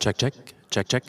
Check, check, check, check.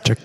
Check.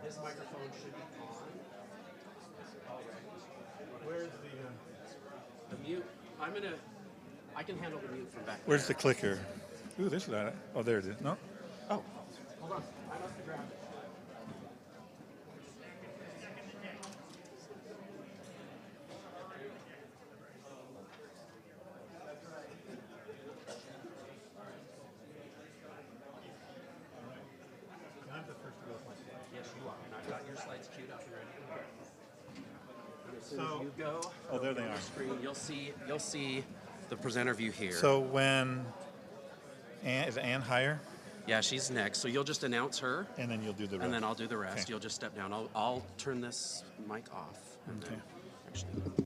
his microphone should be on. Where's The mute. I can handle the mute from back Where's the clicker? Ooh, this is not it. Oh, there it is. No? Oh, hold on. I must have grabbed it. I'm the first to go. Yes, you are. And I've got your slides queued up and ready. And as soon as So- you go, Oh, there they on are. the screen, you'll see the presenter view here. So when is Ann higher? Yeah, she's next. So you'll just announce her, And then you'll do the rest. and then I'll do the rest. Okay. You'll just step down. I'll turn this mic off. And then, Okay. actually.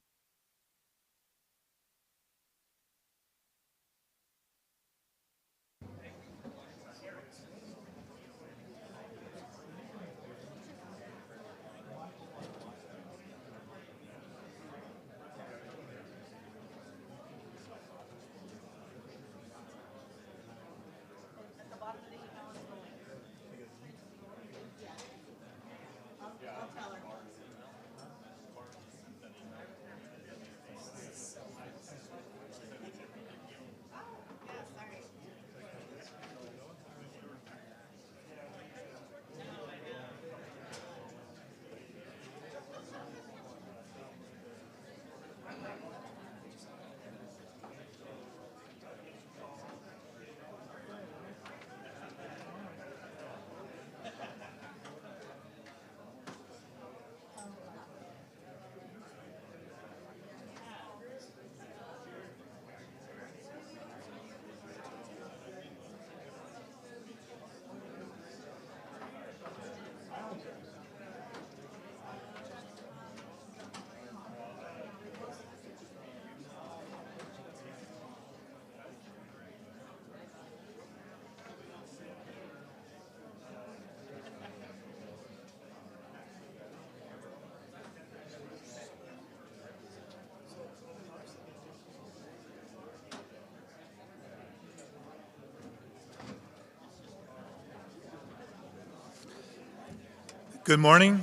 Good morning.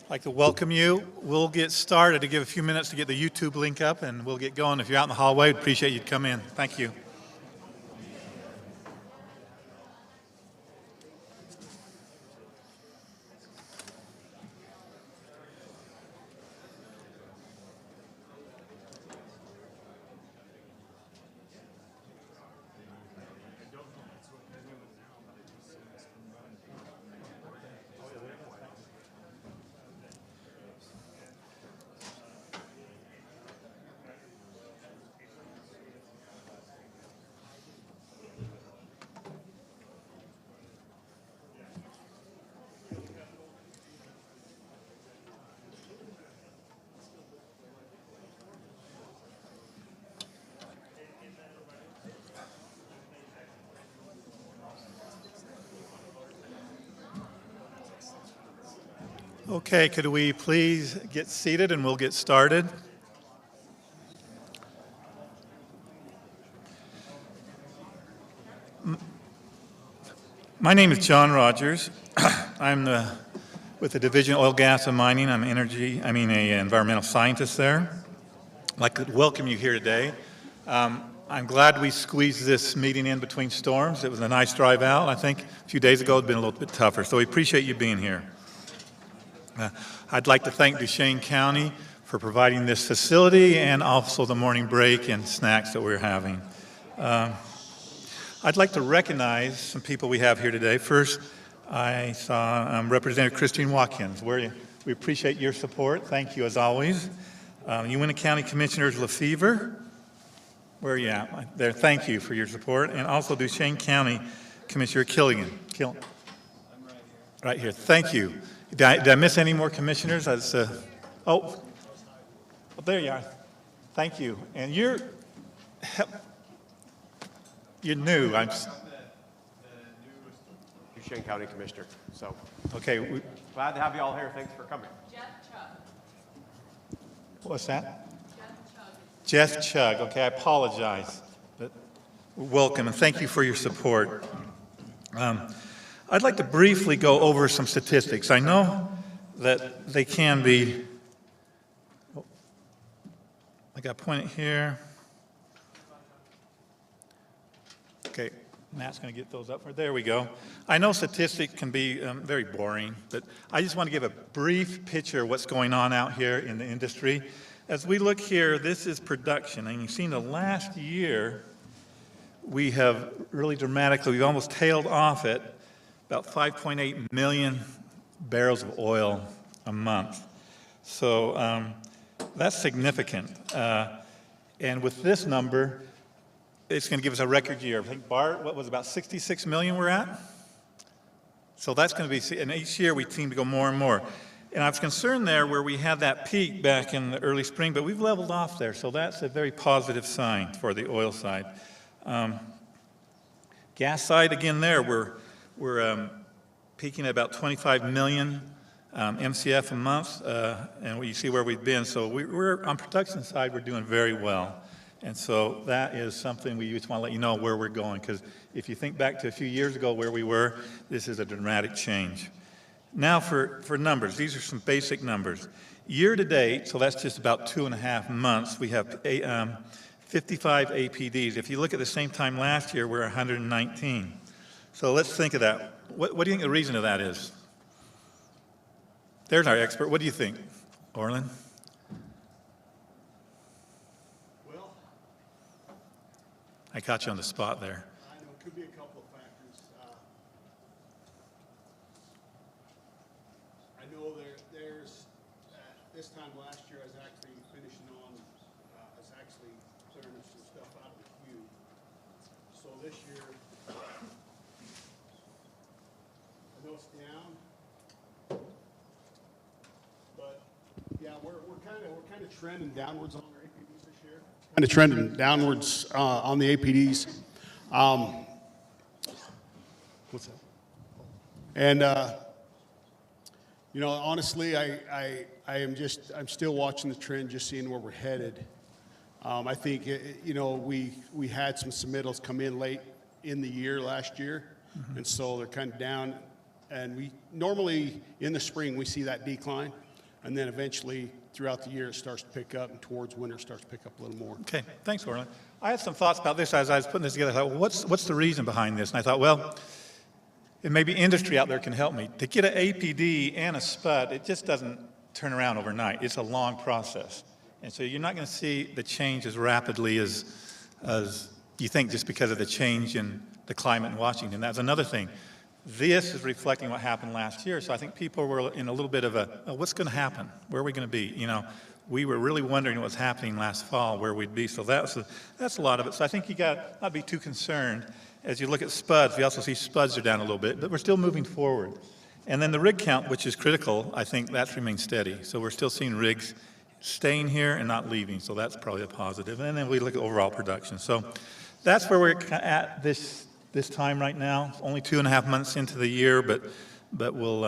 I'd like to welcome you. We'll get started to give a few minutes to get the YouTube link up, and we'll get going. If you're out in the hallway, we'd appreciate you'd come in. Thank you. Okay, could we please get seated and we'll get started? My name is John Rogers. I'm with the Division of Oil, Gas, and Mining. I'm an environmental scientist there. I'd like to welcome you here today. I'm glad we squeezed this meeting in between storms. It was a nice drive out. I think a few days ago it had been a little bit tougher, so we appreciate you being here. I'd like to thank Duchesne County for providing this facility and also the morning break and snacks that we're having. I'd like to recognize some people we have here today. First, I saw Representative Christine Watkins. We appreciate your support. Thank you as always. Uinta County Commissioners Lefevre. Where are you at? There. Thank you for your support. And also Duchesne County Commissioner Killigan. Right here. Thank you. Did I miss any more commissioners? Well, there you are. Thank you. And you're new. Duchesne County Commissioner. So Okay. glad to have you all here. Thanks for coming. What's that? Jeff Chug. Okay, I apologize. But welcome and thank you for your support. I'd like to briefly go over some statistics. I know that they can be, I got to point it here. Okay, Matt's going to get those up. There we go. I know statistics can be very boring, but I just want to give a brief picture of what's going on out here in the industry. As we look here, this is production, and you've seen the last year, we have really dramatically, we've almost tailed off at about 5.8 million barrels of oil a month. So that's significant. And with this number, it's going to give us a record year. I think, Bart, what was about 66 million we're at? So that's going to be, and each year we seem to go more and more. And I was concerned there where we had that peak back in the early spring, but we've leveled off there. So that's a very positive sign for the oil side. Gas side, again there, we're peaking at about 25 million MCF a month, and you see where we've been. So we're on production side, we're doing very well. And so that is something we just want to let you know where we're going, because if you think back to a few years ago where we were, this is a dramatic change. Now for numbers, these are some basic numbers. Year to date, so that's just about 2.5 months, we have 55 APDs. If you look at the same time last year, we're 119. So let's think of that. What do you think the reason of that is? There's our expert. What do you think, Orlin? Well, I caught you on the spot there. I know it could be a couple of factors. I know there's this time last year I was actually finishing on, I was actually clearing some stuff out of the queue. So this year, I know it's down, but yeah, we're kind of trending downwards on our APDs this year. Kind of trending downwards on the APDs. What's that? And you know, honestly, I'm still watching the trend, just seeing where we're headed. I think you know, we had some submittals come in late in the year last year, and so they're kind of down. And we normally in the spring we see that decline, and then eventually throughout the year it starts to pick up, and towards winter it starts to pick up a little more. Okay, thanks, Orlin. I had some thoughts about this as I was putting this together. I thought, well, what's the reason behind this? And I thought, well, and maybe industry out there can help me. To get an APD and a SPUD, it just doesn't turn around overnight. It's a long process. And so you're not going to see the change as rapidly as you think just because of the change in the climate in Washington. That's another thing. This is reflecting what happened last year. So I think people were in a little bit of a, oh, what's going to happen? Where are we going to be? You know, we were really wondering what was happening last fall, where we'd be. So that's a lot of it. So I think you got not be too concerned. As you look at spuds, we also see spuds are down a little bit, but we're still moving forward. And then the rig count, which is critical, I think that's remained steady. So we're still seeing rigs staying here and not leaving. So that's probably a positive. And then we look at overall production. So that's where we're at this time right now. Only 2.5 months into the year, but we'll.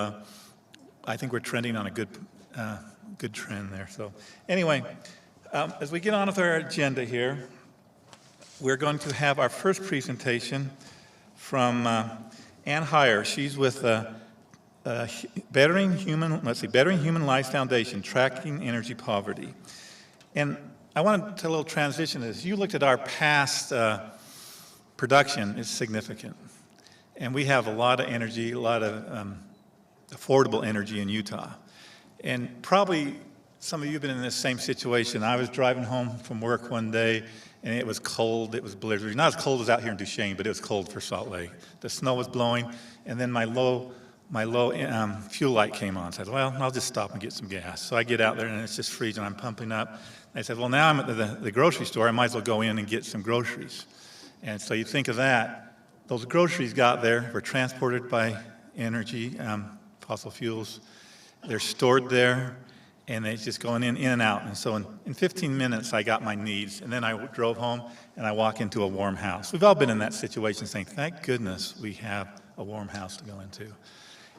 I think we're trending on a good trend there. So anyway, as we get on with our agenda here, we're going to have our first presentation from Ann Heyer. She's with Bettering Human Lives Foundation, Tracking Energy Poverty. And I want to tell a little transition to this. You looked at our past production, it's significant. And we have a lot of energy, a lot of affordable energy in Utah. And probably some of you have been in this same situation. I was driving home from work one day, and it was cold, it was blizzard. Not as cold as out here in Duchesne, but it was cold for Salt Lake. The snow was blowing, and then my low fuel light came on. So I said, well, I'll just stop and get some gas. So I get out there, and it's just freezing. I'm pumping up. And I said, well, now I'm at the grocery store. I might as well go in and get some groceries. And so you think of that. Those groceries got there, were transported by energy, fossil fuels. They're stored there, and they're just going in and out. And so in 15 minutes, I got my needs. And then I drove home, and I walk into a warm house. We've all been in that situation saying, thank goodness we have a warm house to go into.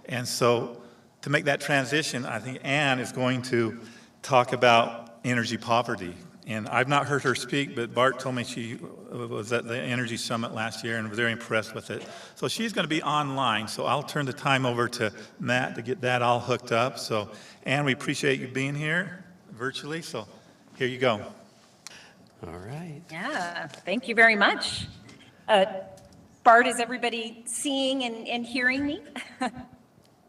And so to make that transition, I think Ann is going to talk about energy poverty And I've not heard her speak, but Bart told me she was at the Energy Summit last year and was very impressed with it. So she's going to be online, so I'll turn the time over to Matt to get that all hooked up. So, Ann, we appreciate you being here virtually, so here you go. All right. Yeah, thank you very much. Bart, is everybody seeing and hearing me?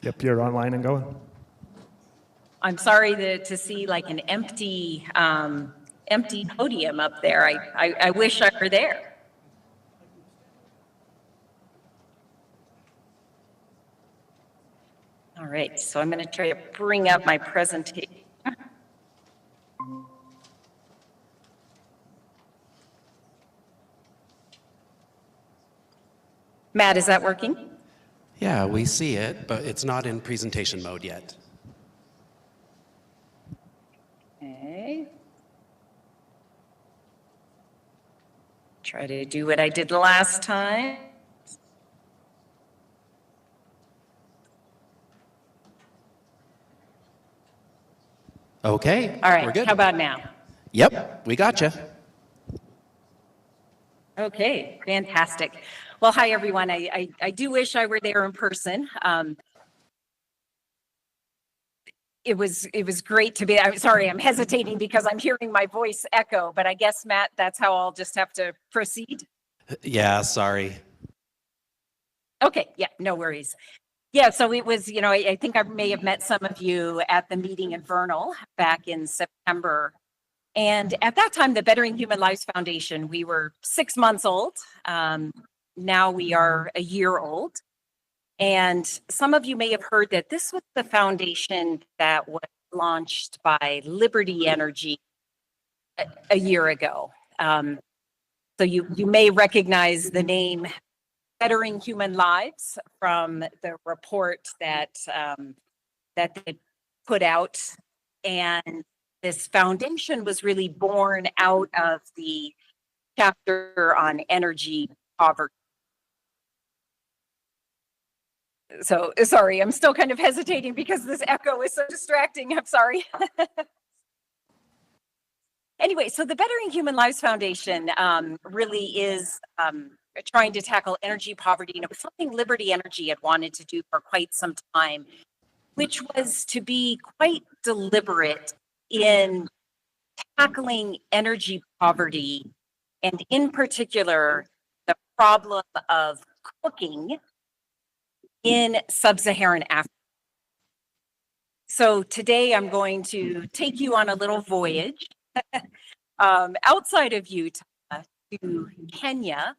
Yep, you're online and going. I'm sorry to see like an empty podium up there. I wish I were there. All right, so I'm going to try to bring up my presentation. Matt, is that working? Yeah, we see it, but it's not in presentation mode yet. Okay. Try to do what I did last time. Okay. All right, We're good. how about now? Yep, we got you. Okay, fantastic. Well, hi, everyone. I do wish I were there in person. It was great to be. I'm sorry, I'm hesitating because I'm hearing my voice echo, but I guess, Matt, that's how I'll just have to proceed. Yeah, sorry. Okay, yeah, no worries. Yeah, so it was, I think I may have met some of you at the meeting in Vernal back in September. And at that time, the Bettering Human Lives Foundation, we were 6 months old. Now we are a year old. And some of you may have heard that this was the foundation that was launched by Liberty Energy a year ago. So you may recognize the name Bettering Human Lives from the report that they put out. And this foundation was really born out of the chapter on energy poverty. So sorry, I'm still kind of hesitating because this echo is so distracting. I'm sorry. Anyway, so the Bettering Human Lives Foundation really is trying to tackle energy poverty. It was something Liberty Energy had wanted to do for quite some time, which was to be quite deliberate in tackling energy poverty, and in particular, the problem of cooking in sub-Saharan Africa. So today I'm going to take you on a little voyage outside of Utah to Kenya,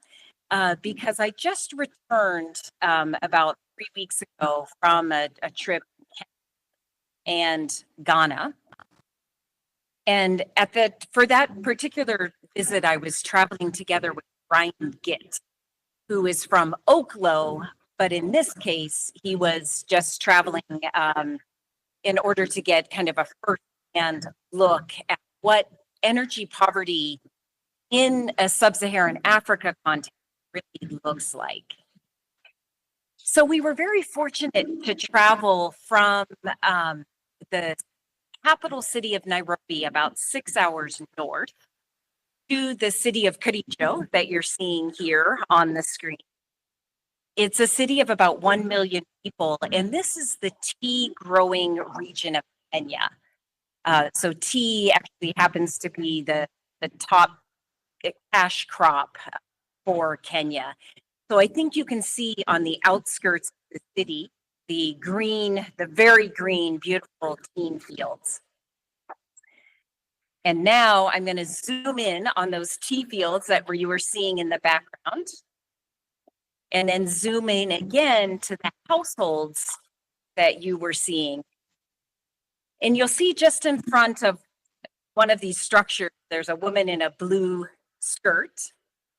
because I just returned about 3 weeks ago from a trip in Kenya and Ghana. And for that particular visit, I was traveling together with Brian Gitt, who is from Oklo, but in this case, he was just traveling in order to get kind of a first-hand look at what energy poverty in a sub-Saharan Africa context really looks like. So we were very fortunate to travel from the capital city of Nairobi, about 6 hours north, to the city of Kericho that you're seeing here on the screen. It's a city of about 1 million people, and this is the tea growing region of Kenya. So tea actually happens to be the top cash crop for Kenya. So I think you can see on the outskirts of the city, the very green, beautiful tea fields. And now I'm going to zoom in on those tea fields that you were seeing in the background, and then zoom in again to the households that you were seeing. And you'll see just in front of one of these structures, there's a woman in a blue skirt.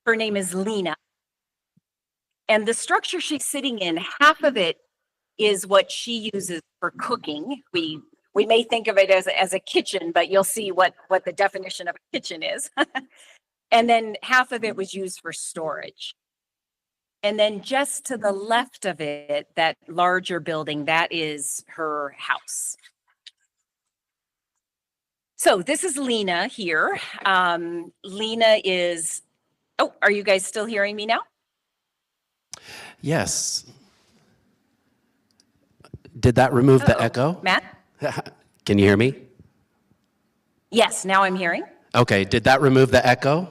Her name is Lena. And the structure she's sitting in, half of it is what she uses for cooking. We may think of it as a kitchen, but you'll see what the definition of a kitchen is. And then half of it was used for storage. And then just to the left of it, that larger building, that is her house. So this is Lena here. Lena is, oh, are you guys still hearing me now? Yes. Did that remove the Uh-oh. echo? Matt? Can you hear me? Yes, now I'm hearing. Okay, did that remove the echo?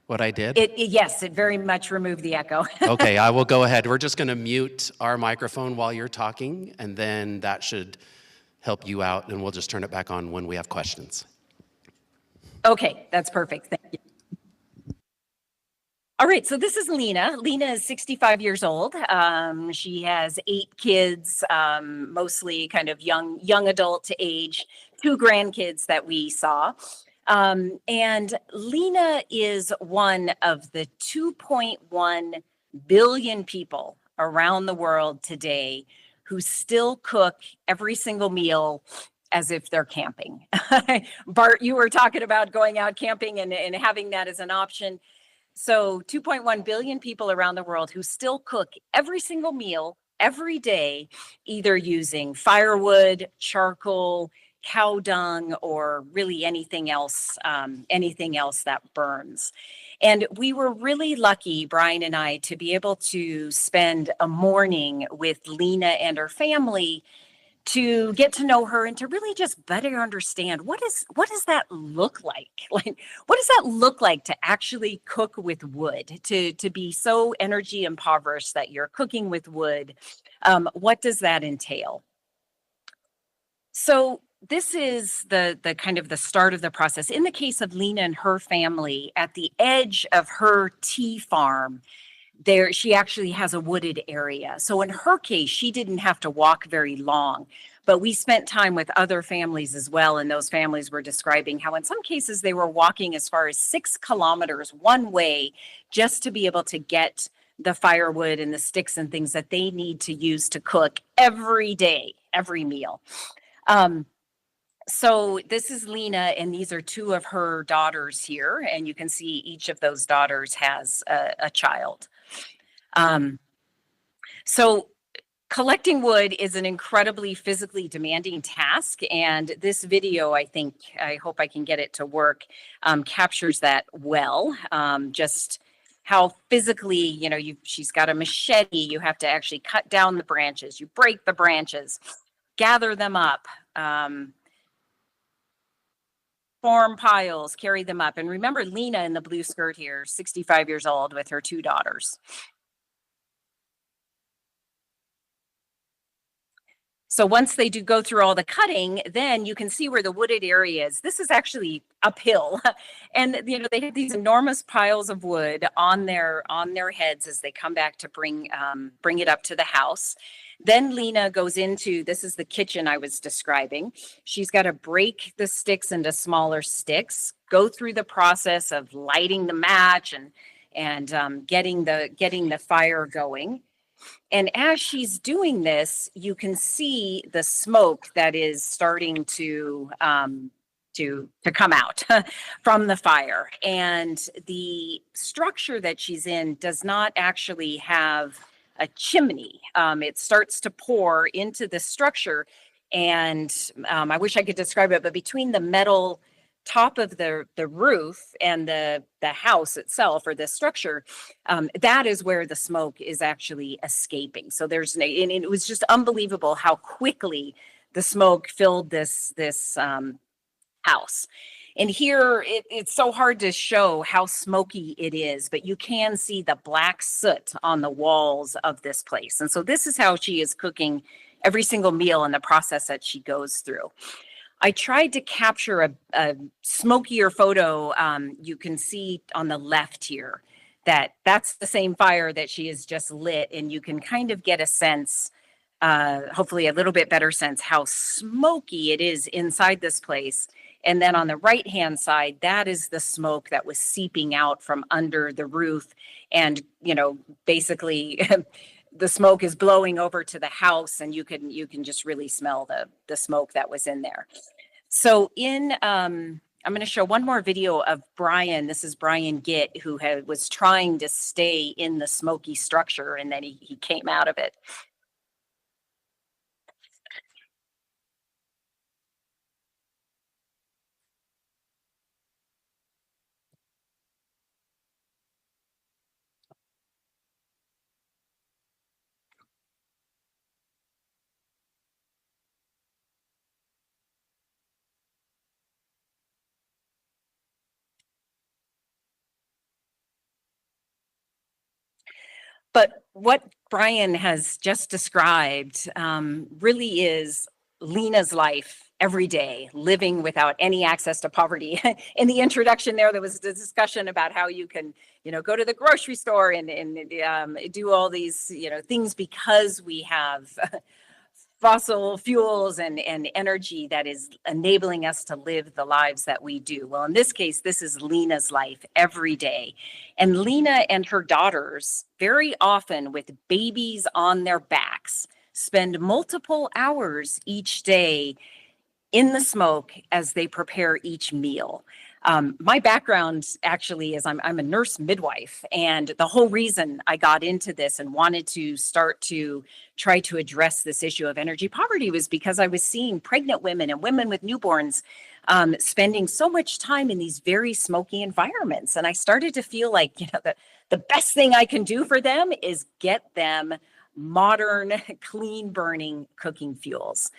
What I did? Yes, it very much removed the echo. Okay, I will go ahead. We're just going to mute our microphone while you're talking, and then that should help you out, and we'll just turn it back on when we have questions. Okay, that's perfect. Thank you. All right, so this is Lena. Lena is 65 years old. She has 8 kids, mostly kind of young adult to age, 2 grandkids that we saw. And Lena is one of the 2.1 billion people around the world today who still cook every single meal as if they're camping. Bart, you were talking about going out camping and having that as an option. So 2.1 billion people around the world who still cook every single meal every day, either using firewood, charcoal, cow dung, or really anything else that burns. And we were really lucky, Brian and I, to be able to spend a morning with Lena and her family to get to know her and to really just better understand what does that look like? Like, what does that look like to actually cook with wood, to be so energy impoverished that you're cooking with wood? What does that entail? So this is the kind of the start of the process. In the case of Lena and her family, at the edge of her tea farm, there she actually has a wooded area. So in her case, she didn't have to walk very long, but we spent time with other families as well, and those families were describing how in some cases they were walking as far as 6 kilometers one way just to be able to get the firewood and the sticks and things that they need to use to cook every day, every meal. So this is Lena, and these are 2 of her daughters here, and you can see each of those daughters has a child. So collecting wood is an incredibly physically demanding task, and this video, I hope I can get it to work, captures that well. Just how physically, she's got a machete, you have to actually cut down the branches, you break the branches, gather them up, form piles, carry them up. And remember Lena in the blue skirt here, 65 years old with her 2 daughters. So once they do go through all the cutting, then you can see where the wooded area is. This is actually uphill. And they have these enormous piles of wood on their heads as they come back to bring it up to the house. Then Lena goes into, this is the kitchen I was describing. She's got to break the sticks into smaller sticks, go through the process of lighting the match and getting the fire going. And as she's doing this, you can see the smoke that is starting to come out from the fire. And the structure that she's in does not actually have a chimney. It starts to pour into the structure. And I wish I could describe it, but between the metal top of the roof and the house itself, or the structure, that is where the smoke is actually escaping. So and it was just unbelievable how quickly the smoke filled this house. And here it's so hard to show how smoky it is, but you can see the black soot on the walls of this place. And so this is how she is cooking every single meal in the process that she goes through. I tried to capture a smokier photo. You can see on the left here that's the same fire that she has just lit, and you can kind of get a sense, hopefully a little bit better sense, how smoky it is inside this place. And then on the right-hand side, that is the smoke that was seeping out from under the roof. And, basically the smoke is blowing over to the house, and you can just really smell the smoke that was in there. So I'm going to show one more video of Brian. This is Brian Gitt, who was trying to stay in the smoky structure, and then he came out of it. But what Brian has just described really is Lena's life every day, living without any access to poverty. In the introduction there was a discussion about how you can, go to the grocery store and do all these, things because we have fossil fuels and energy that is enabling us to live the lives that we do. Well, in this case, this is Lena's life every day. And Lena and her daughters, very often with babies on their backs, spend multiple hours each day in the smoke as they prepare each meal. My background actually is I'm a nurse midwife, and the whole reason I got into this and wanted to start to try to address this issue of energy poverty was because I was seeing pregnant women and women with newborns spending so much time in these very smoky environments. And I started to feel like, the best thing I can do for them is get them modern, clean burning cooking fuels.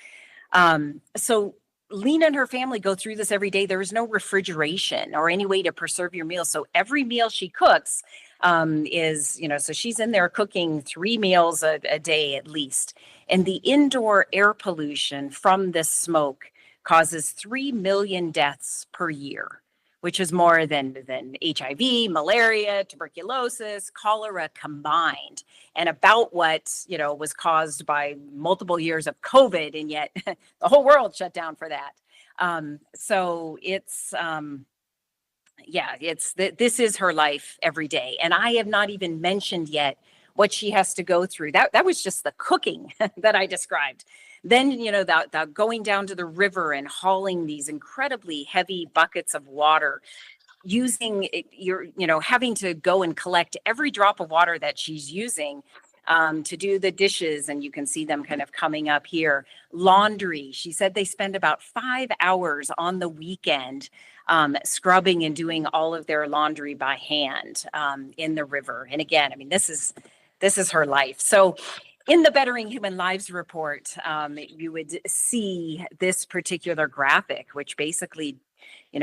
So Lena and her family go through this every day. There is no refrigeration or any way to preserve your meals. So every meal she cooks is, so she's in there cooking 3 meals a day at least. And the indoor air pollution from this smoke causes 3 million deaths per year, which is more than HIV, malaria, tuberculosis, cholera combined, and about what, was caused by multiple years of COVID, and yet the whole world shut down for that. So it's, this is her life every day. And I have not even mentioned yet what she has to go through. That was just the cooking that I described. Then, the going down to the river and hauling these incredibly heavy buckets of water, using having to go and collect every drop of water that she's using to do the dishes. And you can see them kind of coming up here. Laundry. She said they spend about 5 hours on the weekend scrubbing and doing all of their laundry by hand in the river. And again, this is her life. So in the Bettering Human Lives report, you would see this particular graphic, which basically,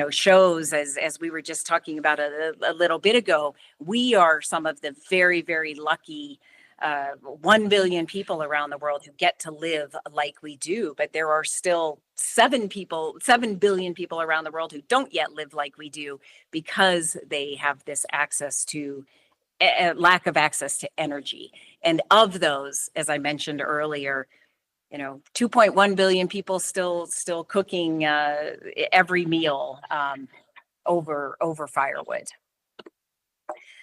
shows, as we were just talking about a little bit ago, we are some of the very, very lucky 1 billion people around the world who get to live like we do. But there are still 7 billion people around the world who don't yet live like we do because they have this access to lack of access to energy. And of those, as I mentioned earlier, 2.1 billion people still cooking every meal over firewood.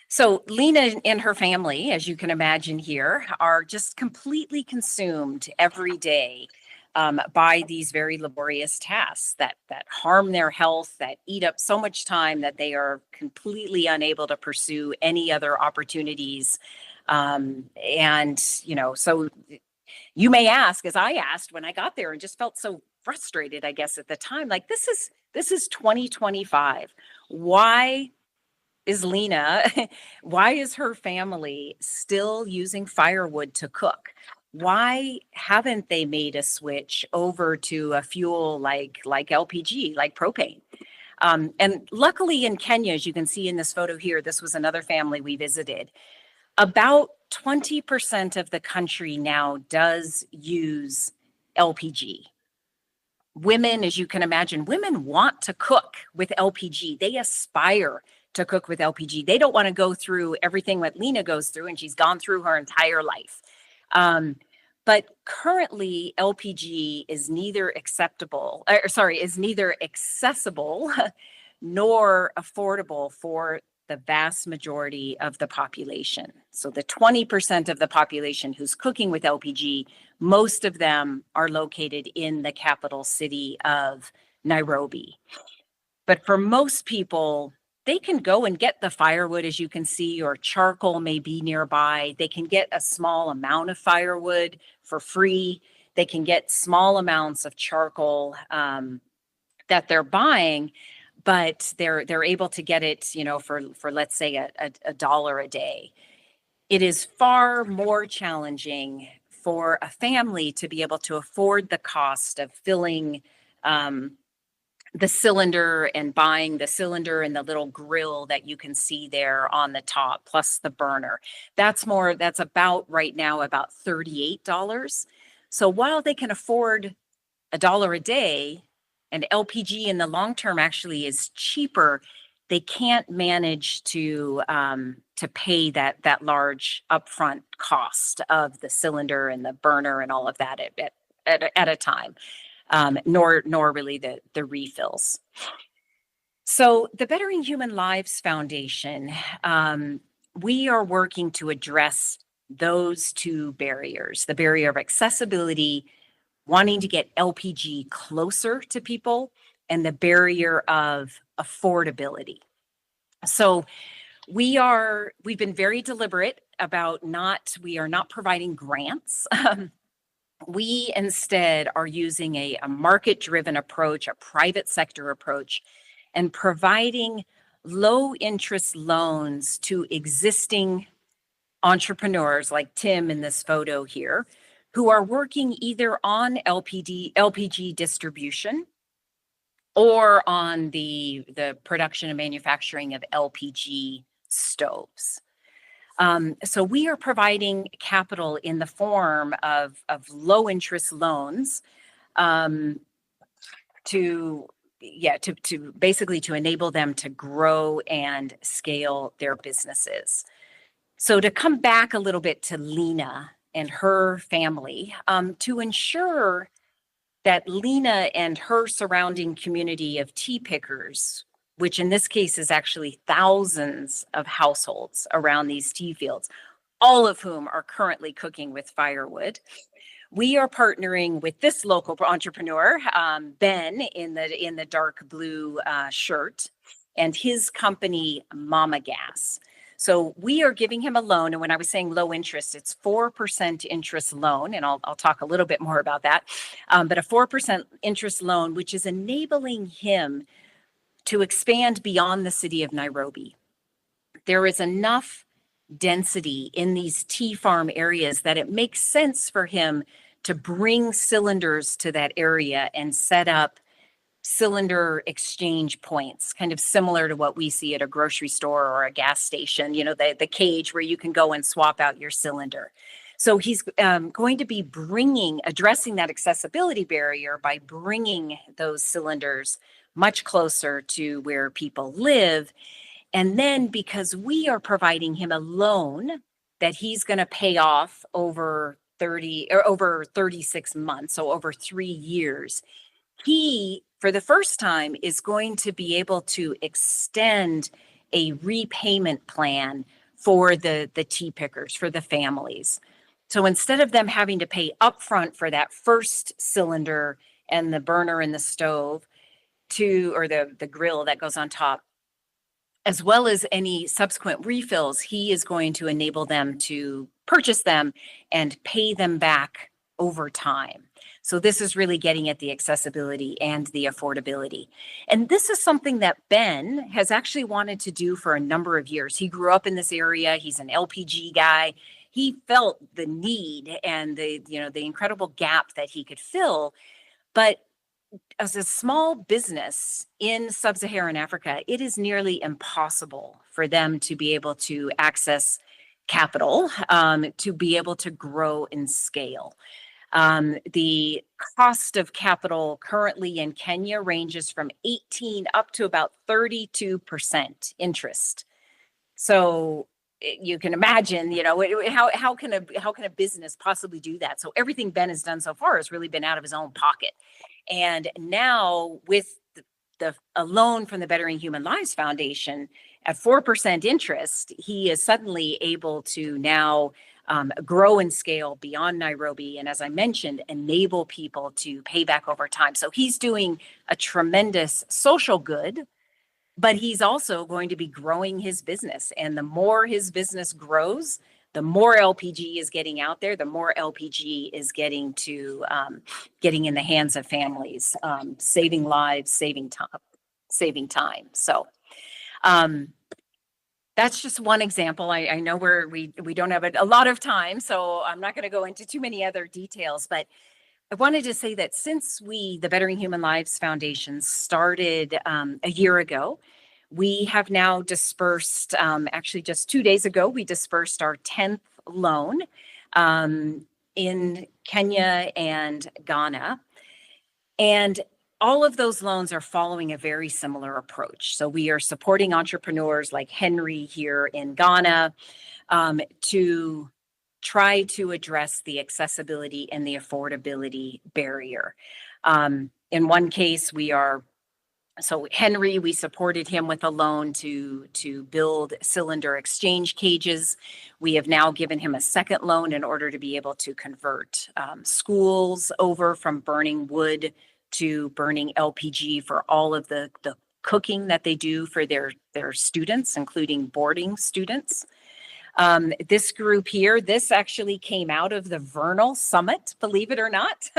So Lena and her family, as you can imagine here, are just completely consumed every day by these very laborious tasks that harm their health, that eat up so much time that they are completely unable to pursue any other opportunities. So you may ask, as I asked when I got there and just felt so frustrated, I guess, at the time, like, this is 2025. Why is Lena, why is her family still using firewood to cook? Why haven't they made a switch over to a fuel like LPG, like propane? And luckily in Kenya, as you can see in this photo here, this was another family we visited. About 20% of the country now does use LPG. Women, as you can imagine, women want to cook with LPG. They aspire to cook with LPG. They don't want to go through everything that Lena goes through, and she's gone through her entire life. But currently, LPG is neither accessible nor affordable for the vast majority of the population. So the 20% of the population who's cooking with LPG, most of them are located in the capital city of Nairobi. But for most people, they can go and get the firewood, as you can see, or charcoal may be nearby. They can get a small amount of firewood for free. They can get small amounts of charcoal that they're buying, but they're able to get it, for let's say $1 a day. It is far more challenging for a family to be able to afford the cost of filling the cylinder and buying the cylinder and the little grill that you can see there on the top, plus the burner. That's about right now about $38. So while they can afford $1 a day, and LPG in the long term actually is cheaper, they can't manage to pay that large upfront cost of the cylinder and the burner and all of that at a time, nor really the refills. So the Bettering Human Lives Foundation, we are working to address those two barriers: the barrier of accessibility, wanting to get LPG closer to people, and the barrier of affordability. So we've been very deliberate about we are not providing grants. We instead are using a market-driven approach, a private sector approach, and providing low interest loans to existing entrepreneurs like Tim in this photo here, who are working either on LPG distribution or on the production and manufacturing of LPG stoves. So we are providing capital in the form of low interest loans to basically to enable them to grow and scale their businesses. So to come back a little bit to Lena and her family, to ensure that Lena and her surrounding community of tea pickers, which in this case is actually thousands of households around these tea fields, all of whom are currently cooking with firewood. We are partnering with this local entrepreneur, Ben, in the dark blue shirt, and his company, Mama Gas. So we are giving him a loan, and when I was saying low interest, it's 4% interest loan, and I'll talk a little bit more about that. But a 4% interest loan, which is enabling him to expand beyond the city of Nairobi. There is enough density in these tea farm areas that it makes sense for him to bring cylinders to that area and set up cylinder exchange points, kind of similar to what we see at a grocery store or a gas station, the cage where you can go and swap out your cylinder. So he's going to be addressing that accessibility barrier by bringing those cylinders much closer to where people live. And then because we are providing him a loan that he's going to pay off over 36 months, so over 3 years, he, for the first time, is going to be able to extend a repayment plan for the tea pickers, for the families. So instead of them having to pay upfront for that first cylinder and the burner and the stove or the grill that goes on top, as well as any subsequent refills, he is going to enable them to purchase them and pay them back over time. So this is really getting at the accessibility and the affordability. And this is something that Ben has actually wanted to do for a number of years. He grew up in this area. He's an LPG guy. He felt the need and the incredible gap that he could fill. But as a small business in sub-Saharan Africa, it is nearly impossible for them to be able to access capital, to be able to grow and scale. The cost of capital currently in Kenya ranges from 18 up to about 32% interest. So you can imagine, how can a business possibly do that? So everything Ben has done so far has really been out of his own pocket. And now with a loan from the Bettering Human Lives Foundation at 4% interest, he is suddenly able to now grow and scale beyond Nairobi. And as I mentioned, enable people to pay back over time. So he's doing a tremendous social good, but he's also going to be growing his business. And the more his business grows, the more LPG is getting out there, the more LPG is getting in the hands of families, saving lives, saving time. So that's just one example. I know we don't have a lot of time, so I'm not going to go into too many other details, but I wanted to say that since the Bettering Human Lives Foundation started a year ago, we have now dispersed, actually just 2 days ago, we dispersed our 10th loan in Kenya and Ghana. And all of those loans are following a very similar approach. So we are supporting entrepreneurs like Henry here in Ghana to try to address the accessibility and the affordability barrier. In one case, so Henry, we supported him with a loan to build cylinder exchange cages. We have now given him a second loan in order to be able to convert schools over from burning wood to burning LPG for all of the cooking that they do for their students, including boarding students. This group here, this actually came out of the Vernal Summit, believe it or not.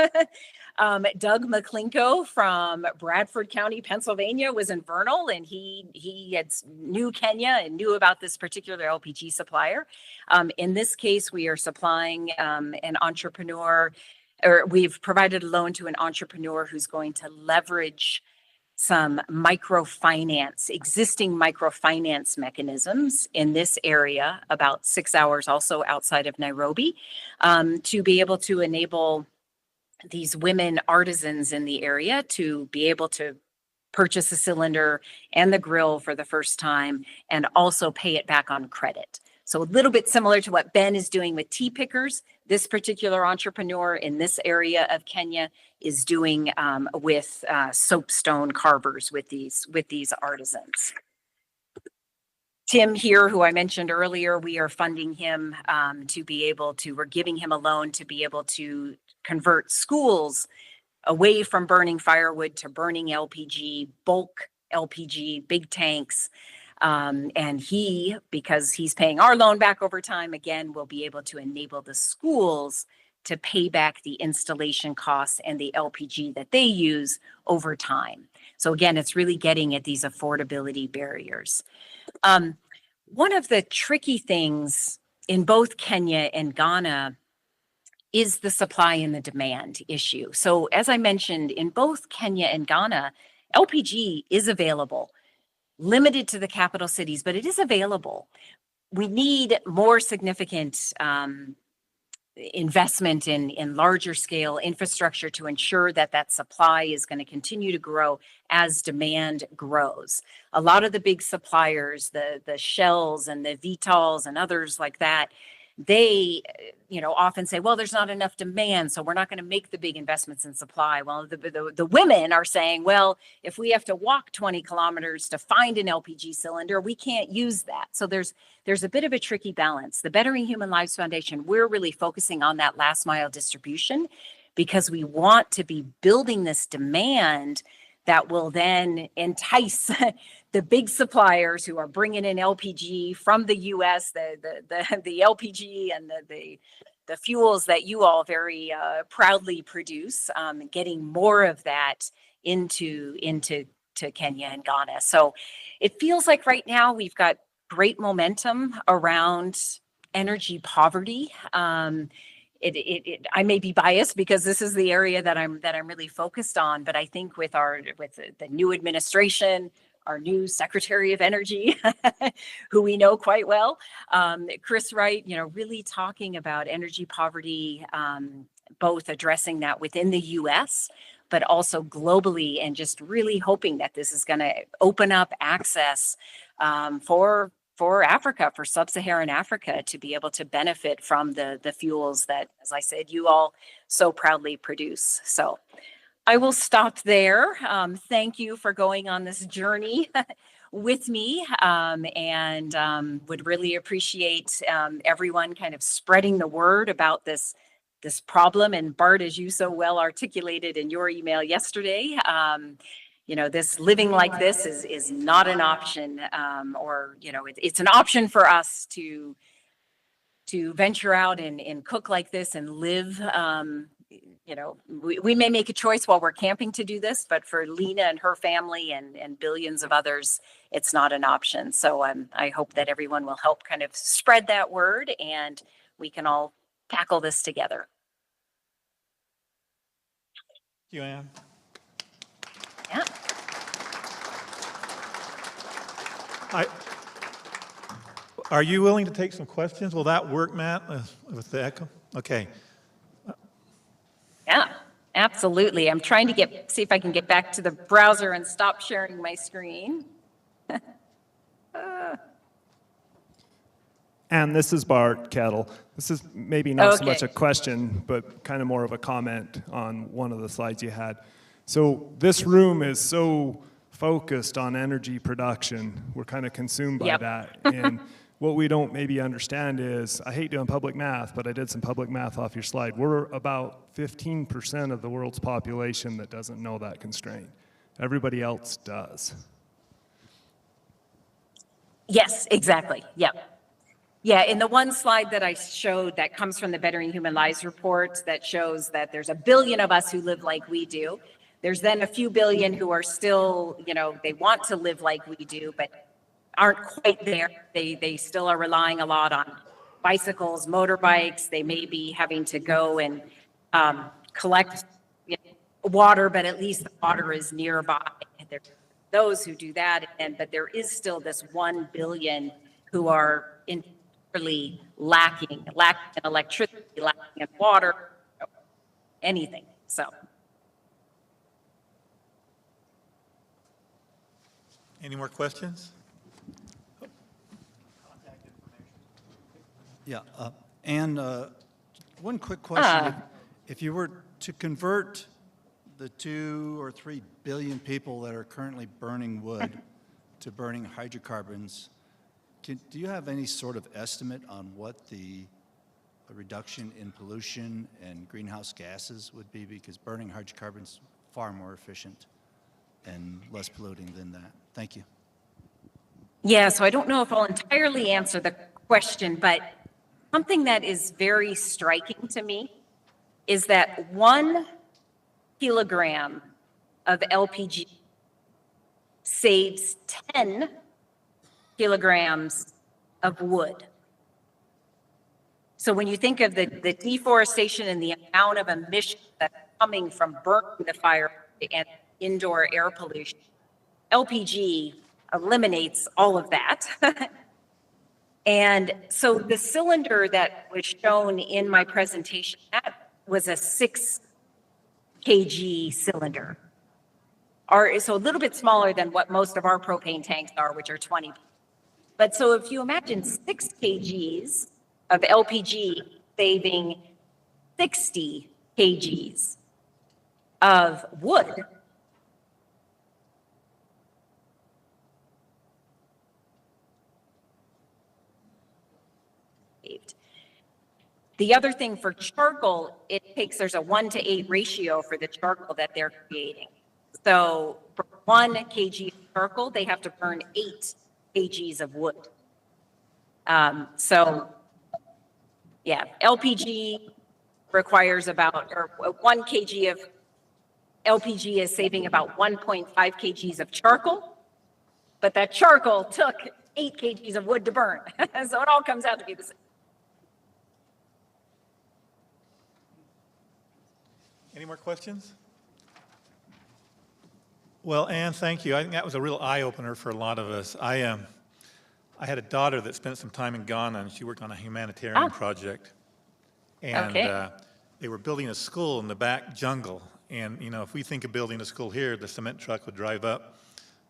Doug McClinko from Bradford County, Pennsylvania, was in Vernal, and he knew Kenya and knew about this particular LPG supplier. In this case, we are supplying an entrepreneur, or we've provided a loan to an entrepreneur who's going to leverage some existing microfinance mechanisms in this area, about 6 hours also outside of Nairobi, to be able to enable these women artisans in the area to be able to purchase a cylinder and the grill for the first time and also pay it back on credit. So a little bit similar to what Ben is doing with tea pickers, this particular entrepreneur in this area of Kenya is doing with soapstone carvers with these artisans. Tim here, who I mentioned earlier, we are funding him we're giving him a loan to be able to convert schools away from burning firewood to burning LPG, bulk LPG, big tanks. And because he's paying our loan back over time, again, will be able to enable the schools to pay back the installation costs and the LPG that they use over time. So again, it's really getting at these affordability barriers. One of the tricky things in both Kenya and Ghana is the supply and the demand issue. So as I mentioned, in both Kenya and Ghana, LPG is available, limited to the capital cities, but it is available. We need more significant investment in larger scale infrastructure to ensure that supply is going to continue to grow as demand grows. A lot of the big suppliers, the Shells and the Vitals and others like that, they often say, well, there's not enough demand, so we're not going to make the big investments in supply. Well, the women are saying, well, if we have to walk 20 kilometers to find an LPG cylinder, we can't use that. So there's a bit of a tricky balance. The Bettering Human Lives Foundation, we're really focusing on that last mile distribution because we want to be building this demand that will then entice the big suppliers who are bringing in LPG from the U.S., the LPG and the fuels that you all very proudly produce, getting more of that into Kenya and Ghana. So it feels like right now we've got great momentum around energy poverty. I may be biased because this is the area that I'm really focused on, but I think with the new administration, our new Secretary of Energy, who we know quite well, Chris Wright, really talking about energy poverty, both addressing that within the U.S., but also globally, and just really hoping that this is going to open up access for Africa, for sub-Saharan Africa, to be able to benefit from the fuels that, as I said, you all so proudly produce. So I will stop there. Thank you for going on this journey with me, and would really appreciate everyone kind of spreading the word about this problem. And Bart, as you so well articulated in your email yesterday, this living like this is not an option, it's an option for us to venture out and cook like this and live. We may make a choice while we're camping to do this, but for Lena and her family and billions of others, it's not an option. So I hope that everyone will help kind of spread that word and we can all tackle this together. you, Ann. Yeah. Are you willing to take some questions? Will that work, Matt, with the echo? Okay. Yeah, absolutely. I'm trying to see if I can get back to the browser and stop sharing my screen. And this is Bart Kettle. This is maybe not so much Okay. a question, but kind of more of a comment on one of the slides you had. So this room is so focused on energy production. We're kind of consumed by Yep. that. And what we don't maybe understand is, I hate doing public math, but I did some public math off your slide. We're about 15% of the world's population that doesn't know that constraint. Everybody else does. Yes, exactly. Yep. Yeah, in the one slide that I showed that comes from the Bettering Human Lives report that shows that there's 1 billion of us who live like we do. There's then a few billion who are still, they want to live like we do, but aren't quite there. They still are relying a lot on bicycles, motorbikes. They may be having to go and collect water, but at least the water is nearby. There are those who do that, but there is still this 1 billion who are entirely lacking in electricity, lacking in water, anything. So. Any more questions? Yeah, and one quick question. If you were to convert the 2 or 3 billion people that are currently burning wood to burning hydrocarbons, do you have any sort of estimate on what the reduction in pollution and greenhouse gases would be? Because burning hydrocarbons is far more efficient and less polluting than that. Thank you. Yeah, so I don't know if I'll entirely answer the question, but something that is very striking to me is that 1 kilogram of LPG saves 10 kilograms of wood. So when you think of the deforestation and the amount of emissions that's coming from burning the fire and indoor air pollution, LPG eliminates all of that. And so the cylinder that was shown in my presentation, that was a 6 kg cylinder. So a little bit smaller than what most of our propane tanks are, which are 20. But so if you imagine 6 kgs of LPG saving 60 kgs of wood, the other thing for charcoal, there's a 1-to-8 ratio for the charcoal that they're creating. So for 1 kg of charcoal, they have to burn 8 kgs of wood. So yeah, LPG requires or 1 kg of LPG is saving about 1.5 kgs of charcoal, but that charcoal took 8 kgs of wood to burn. So it all comes out to be the same. Any more questions? Well, Ann, thank you. I think that was a real eye-opener for a lot of us. I had a daughter that spent some time in Ghana, and she worked on a humanitarian project. And they were building a school in the back jungle. And, if we think of building a school here, the cement truck would drive up,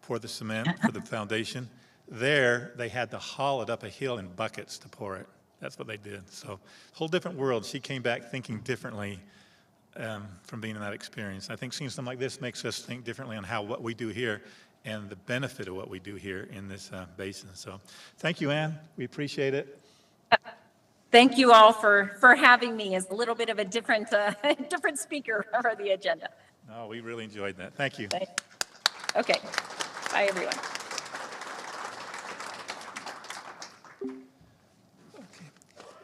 pour the cement for the foundation. There, they had to haul it up a hill in buckets to pour it. That's what they did. So, whole different world. She came back thinking differently from being in that experience. I think seeing something like this makes us think differently on what we do here and the benefit of what we do here in this basin. So thank you, Ann. We appreciate it. Thank you all for having me as a little bit of a different speaker for the agenda. No, we really enjoyed that. Thank you. Okay. Bye, everyone. Okay.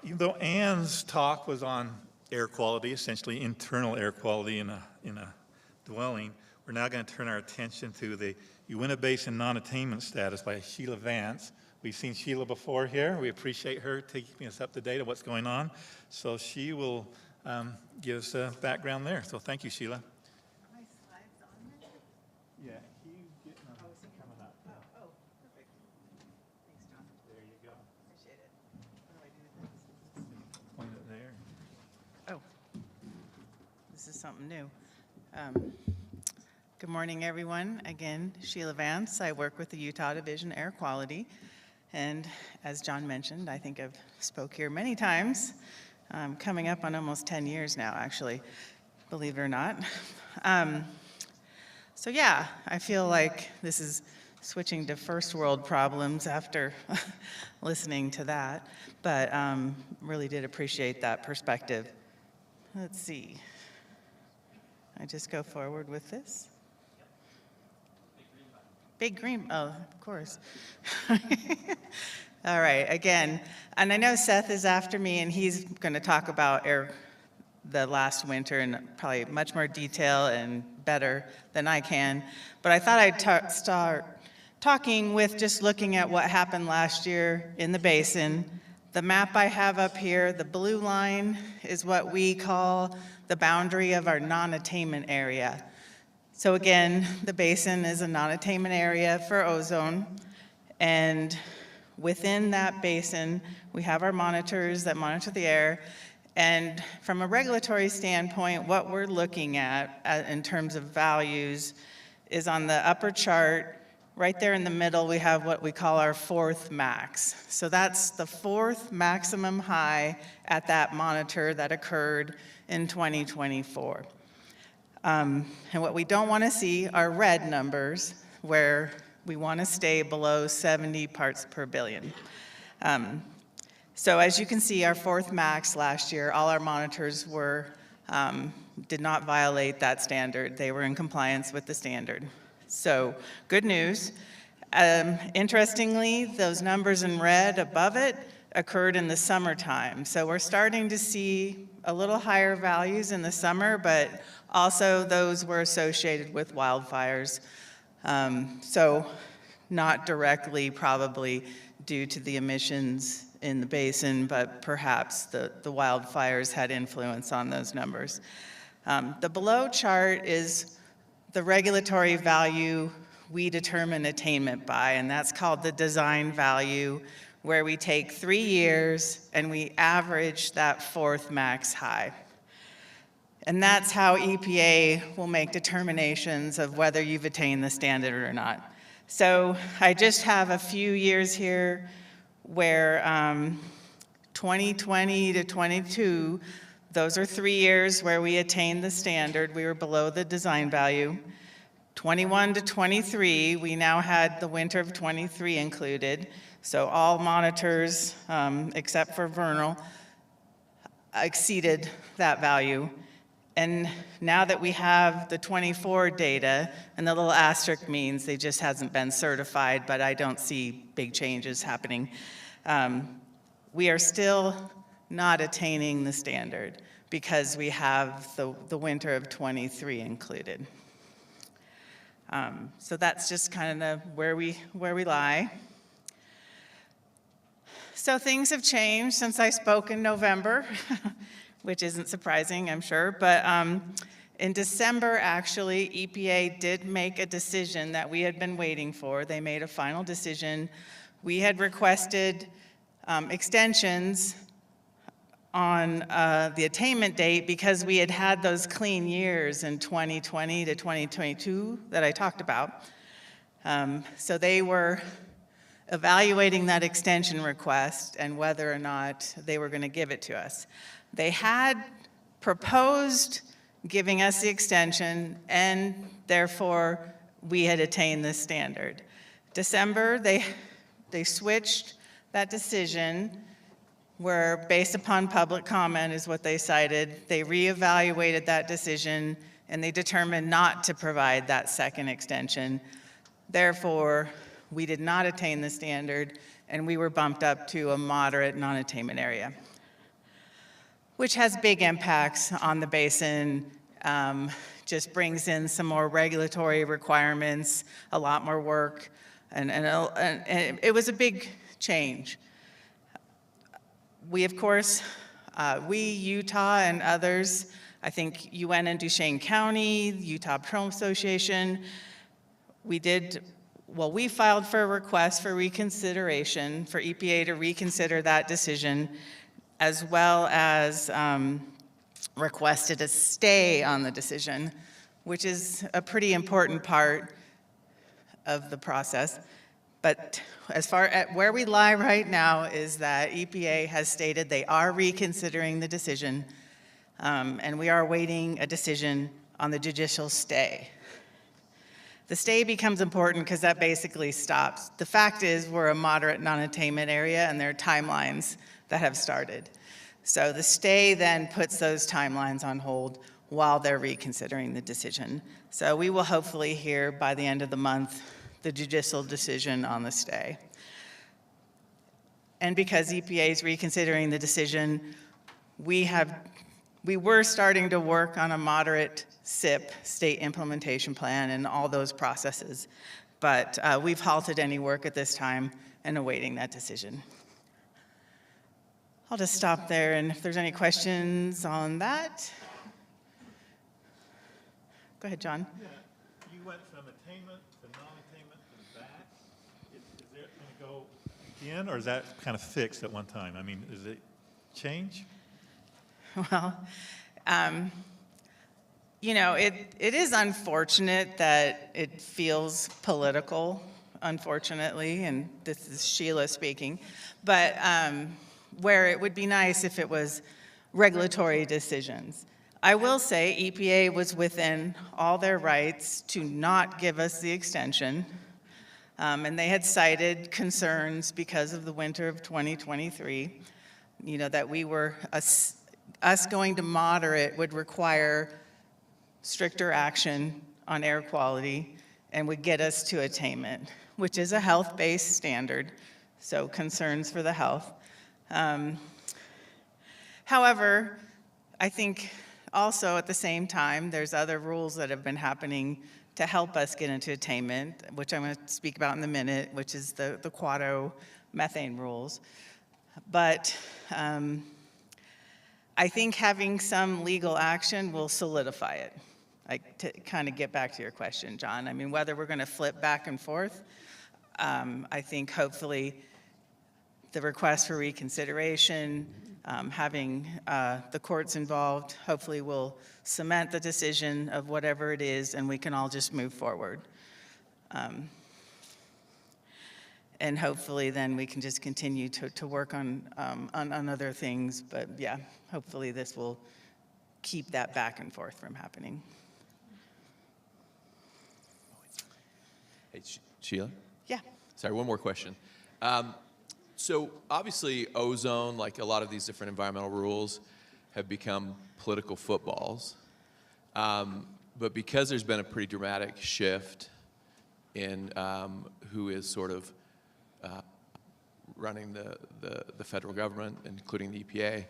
Even though Ann's talk was on air quality, essentially internal air quality in a dwelling, we're now going to turn our attention to the Uinta Basin non-attainment status by Sheila Vance. We've seen Sheila before here. We appreciate her taking us up to date on what's going on. So she will give us a background there. So thank you, Sheila. something new. Good morning, everyone. Again, Sheila Vance. I work with the Utah Division Air Quality. And as John mentioned, I think I've spoke here many times, coming up on almost 10 years now, actually, believe it or not. So yeah, I feel like this is switching to first world problems after listening to that, but really did appreciate that perspective. Let's see. I just go forward with this. Big green, oh, of course. All right, again, and I know Seth is after me, and he's going to talk about the last winter in probably much more detail and better than I can. But I thought I'd start talking with just looking at what happened last year in the basin. The map I have up here, the blue line is what we call the boundary of our non-attainment area. So again, the basin is a non-attainment area for ozone, and within that basin, we have our monitors that monitor the air, and from a regulatory standpoint, what we're looking at in terms of values is on the upper chart, right there in the middle, we have what we call our fourth max. So that's the fourth maximum high at that monitor that occurred in 2024. And what we don't want to see are red numbers, where we want to stay below 70 parts per billion. So as you can see, our fourth max last year, all our monitors did not violate that standard. They were in compliance with the standard. So good news. Interestingly, those numbers in red above it occurred in the summertime. So we're starting to see a little higher values in the summer, but also those were associated with wildfires. So not directly probably due to the emissions in the basin, but perhaps the wildfires had influence on those numbers. The below chart is the regulatory value we determine attainment by, and that's called the design value, where we take 3 years and we average that fourth max high. And that's how EPA will make determinations of whether you've attained the standard or not. So I just have a few years here where 2020 to 22, those are 3 years where we attained the standard. We were below the design value. 21 to 23, we now had the winter of 23 included. So all monitors, except for vernal, exceeded that value. And now that we have the 24 data, and the little asterisk means they just hasn't been certified, but I don't see big changes happening. We are still not attaining the standard because we have the winter of 23 included. So that's just kind of where we lie. So things have changed since I spoke in November, which isn't surprising, I'm sure. But in December, actually, EPA did make a decision that we had been waiting for. They made a final decision. We had requested extensions on the attainment date because we had had those clean years in 2020 to 2022 that I talked about. So they were evaluating that extension request and whether or not they were going to give it to us. They had proposed giving us the extension, and therefore we had attained this standard. December, they switched that decision, where based upon public comment is what they cited. They reevaluated that decision, and they determined not to provide that second extension. Therefore, we did not attain the standard, and we were bumped up to a moderate non-attainment area, which has big impacts on the basin, just brings in some more regulatory requirements, a lot more work, and it was a big change. We, of course, Utah and others, I think UN and Duchesne County, Utah Patrol Association, we filed for a request for reconsideration, for EPA to reconsider that decision, as well as requested a stay on the decision, which is a pretty important part of the process. But as far as where we lie right now is that EPA has stated they are reconsidering the decision, and we are awaiting a decision on the judicial stay. The stay becomes important because that basically stops. The fact is we're a moderate non-attainment area and there are timelines that have started. So the stay then puts those timelines on hold while they're reconsidering the decision. So we will hopefully hear by the end of the month the judicial decision on the stay. And because EPA is reconsidering the decision, we were starting to work on a moderate SIP, state implementation plan, and all those processes. But we've halted any work at this time and awaiting that decision. I'll just stop there, and if there's any questions on that. Go ahead, John. Yeah, you went from attainment to non-attainment to back. Is there going to go again, or is that kind of fixed at one time? I mean, is it change? Well, you know, it is unfortunate that it feels political, unfortunately, and this is Sheila speaking, but where it would be nice if it was regulatory decisions. I will say EPA was within all their rights to not give us the extension, and they had cited concerns because of the winter of 2023, you know, that we were, us going to moderate would require stricter action on air quality and would get us to attainment, which is a health-based standard, so concerns for the health. However, I think also at the same time, there's other rules that have been happening to help us get into attainment, which I'm going to speak about in a minute, which is the Quado methane rules. But I think having some legal action will solidify it. Like, to kind of get back to your question, John, I mean, whether we're going to flip back and forth, I think hopefully the request for reconsideration, having the courts involved, hopefully will cement the decision of whatever it is, and we can all just move forward. And hopefully then we can just continue to work on other things. But yeah, hopefully this will keep that back and forth from happening. Hey, Sheila? Yeah. Sorry, one more question. So obviously ozone, like a lot of these different environmental rules, have become political footballs. But because there's been a pretty dramatic shift in who is sort of running the federal government, including the EPA,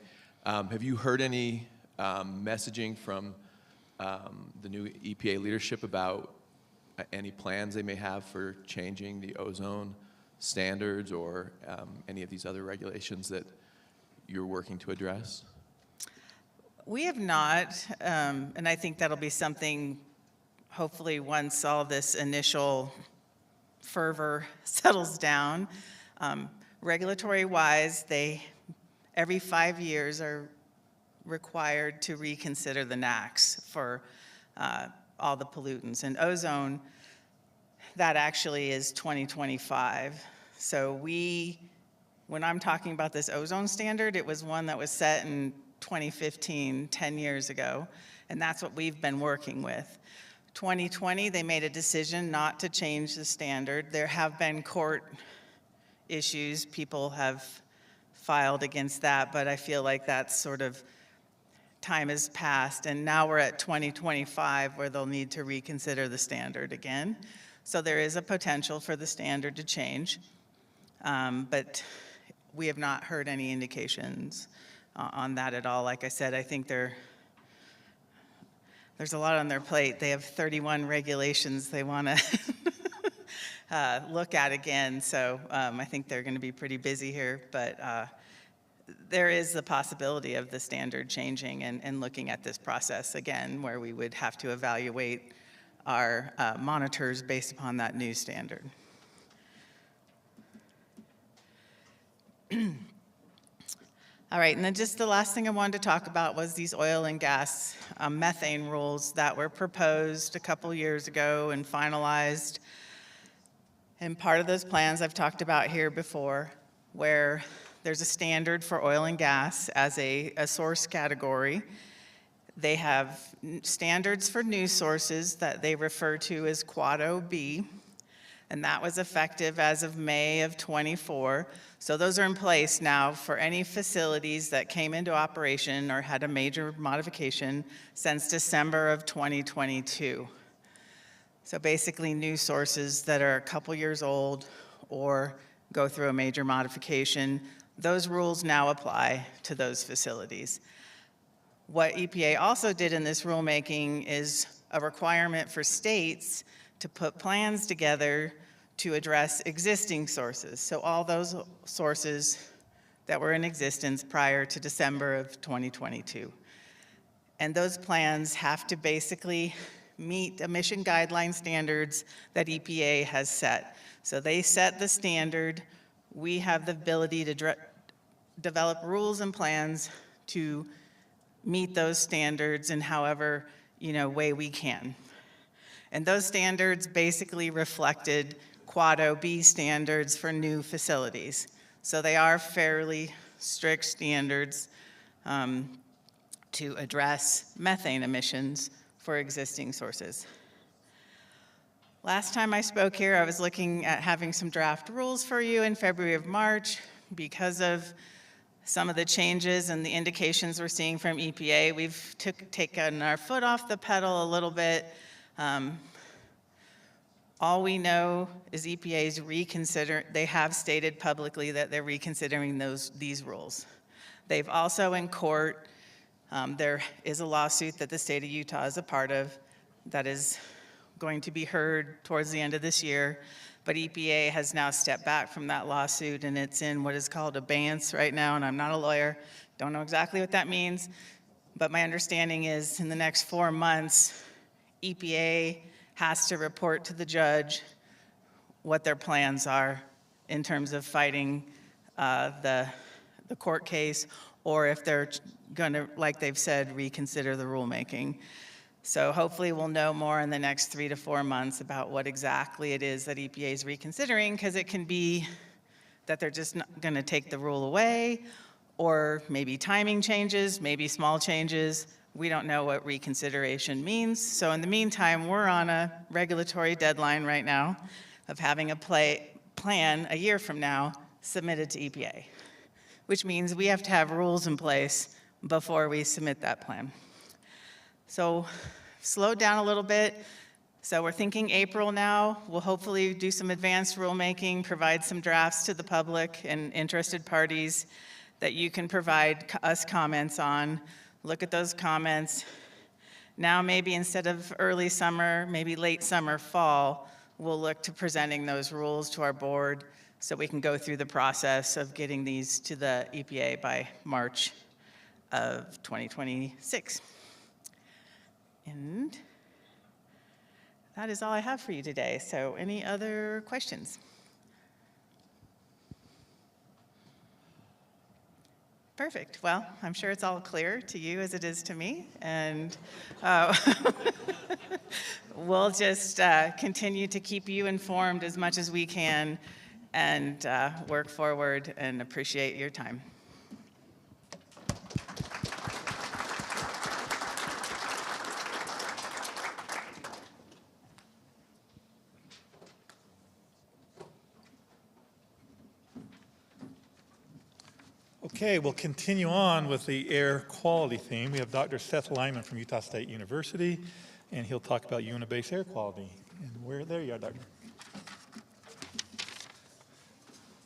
have you heard any messaging from the new EPA leadership about any plans they may have for changing the ozone standards or any of these other regulations that you're working to address? We have not, and I think that'll be something, hopefully once all this initial fervor settles down. Regulatory-wise, they, every 5 years, are required to reconsider the NAAQS for all the pollutants. And ozone, that actually is 2025. So when I'm talking about this ozone standard, it was one that was set in 2015, 10 years ago, and that's what we've been working with. 2020, they made a decision not to change the standard. There have been court issues. People have filed against that, but I feel like that's sort of, time has passed, and now we're at 2025 where they'll need to reconsider the standard again. So there is a potential for the standard to change, but we have not heard any indications on that at all. Like I said, I think there's a lot on their plate. They have 31 regulations they want to look at again, so I think they're going to be pretty busy here, but there is the possibility of the standard changing and looking at this process again, where we would have to evaluate our monitors based upon that new standard. All right, and then just the last thing I wanted to talk about was these oil and gas methane rules that were proposed a couple years ago and finalized. And part of those plans I've talked about here before, where there's a standard for oil and gas as a source category. They have standards for news sources that they refer to as Quad OB, and that was effective as of May of '24. So those are in place now for any facilities that came into operation or had a major modification since December of 2022. So basically news sources that are a couple years old or go through a major modification, those rules now apply to those facilities. What EPA also did in this rulemaking is a requirement for states to put plans together to address existing sources. So all those sources that were in existence prior to December of 2022. And those plans have to basically meet emission guideline standards that EPA has set. So they set the standard. We have the ability to develop rules and plans to meet those standards in however way we can. And those standards basically reflected Quad OB standards for new facilities. So they are fairly strict standards to address methane emissions for existing sources. Last time I spoke here, I was looking at having some draft rules for you in February of March. Because of some of the changes and the indications we're seeing from EPA, we've taken our foot off the pedal a little bit. All we know is EPA's they have stated publicly that they're reconsidering these rules. They've also in court, there is a lawsuit that the state of Utah is a part of that is going to be heard towards the end of this year, but EPA has now stepped back from that lawsuit and it's in what is called abeyance right now, and I'm not a lawyer, don't know exactly what that means, but my understanding is in the next 4 months, EPA has to report to the judge what their plans are in terms of fighting the court case, or if they're going to, like they've said, reconsider the rulemaking. So hopefully we'll know more in the next 3 to 4 months about what exactly it is that EPA is reconsidering, because it can be that they're just not going to take the rule away, or maybe timing changes, maybe small changes. We don't know what reconsideration means. So in the meantime, we're on a regulatory deadline right now of having a plan a year from now submitted to EPA, which means we have to have rules in place before we submit that plan. So slow down a little bit. So we're thinking April now. We'll hopefully do some advanced rulemaking, provide some drafts to the public and interested parties that you can provide us comments on. Look at those comments. Now maybe instead of early summer, maybe late summer, fall, we'll look to presenting those rules to our board so we can go through the process of getting these to the EPA by March of 2026. And that is all I have for you today. So any other questions? Perfect. Well, I'm sure it's all clear to you as it is to me. And we'll just continue to keep you informed as much as we can and work forward and appreciate your time. Okay, we'll continue on with the air quality theme. We have Dr. Seth Lyman from Utah State University, and he'll talk about Uinta Basin air quality. And there you are, Doctor.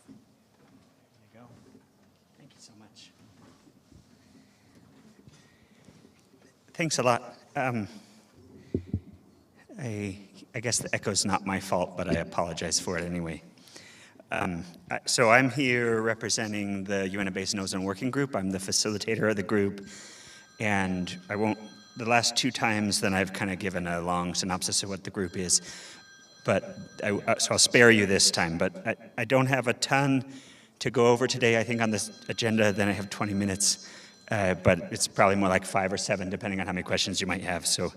There you go. Thank you so much. Thanks a lot. I guess the echo's not my fault, but I apologize for it anyway. So I'm here representing the Uinta Basin Ozone Working Group. I'm the facilitator of the group, and the last 2 times then I've kind of given a long synopsis of what the group is, but so I'll spare you this time. But I don't have a ton to go over today. I think on this agenda, then I have 20 minutes, but it's probably more like 5 or 7, depending on how many questions you might have. So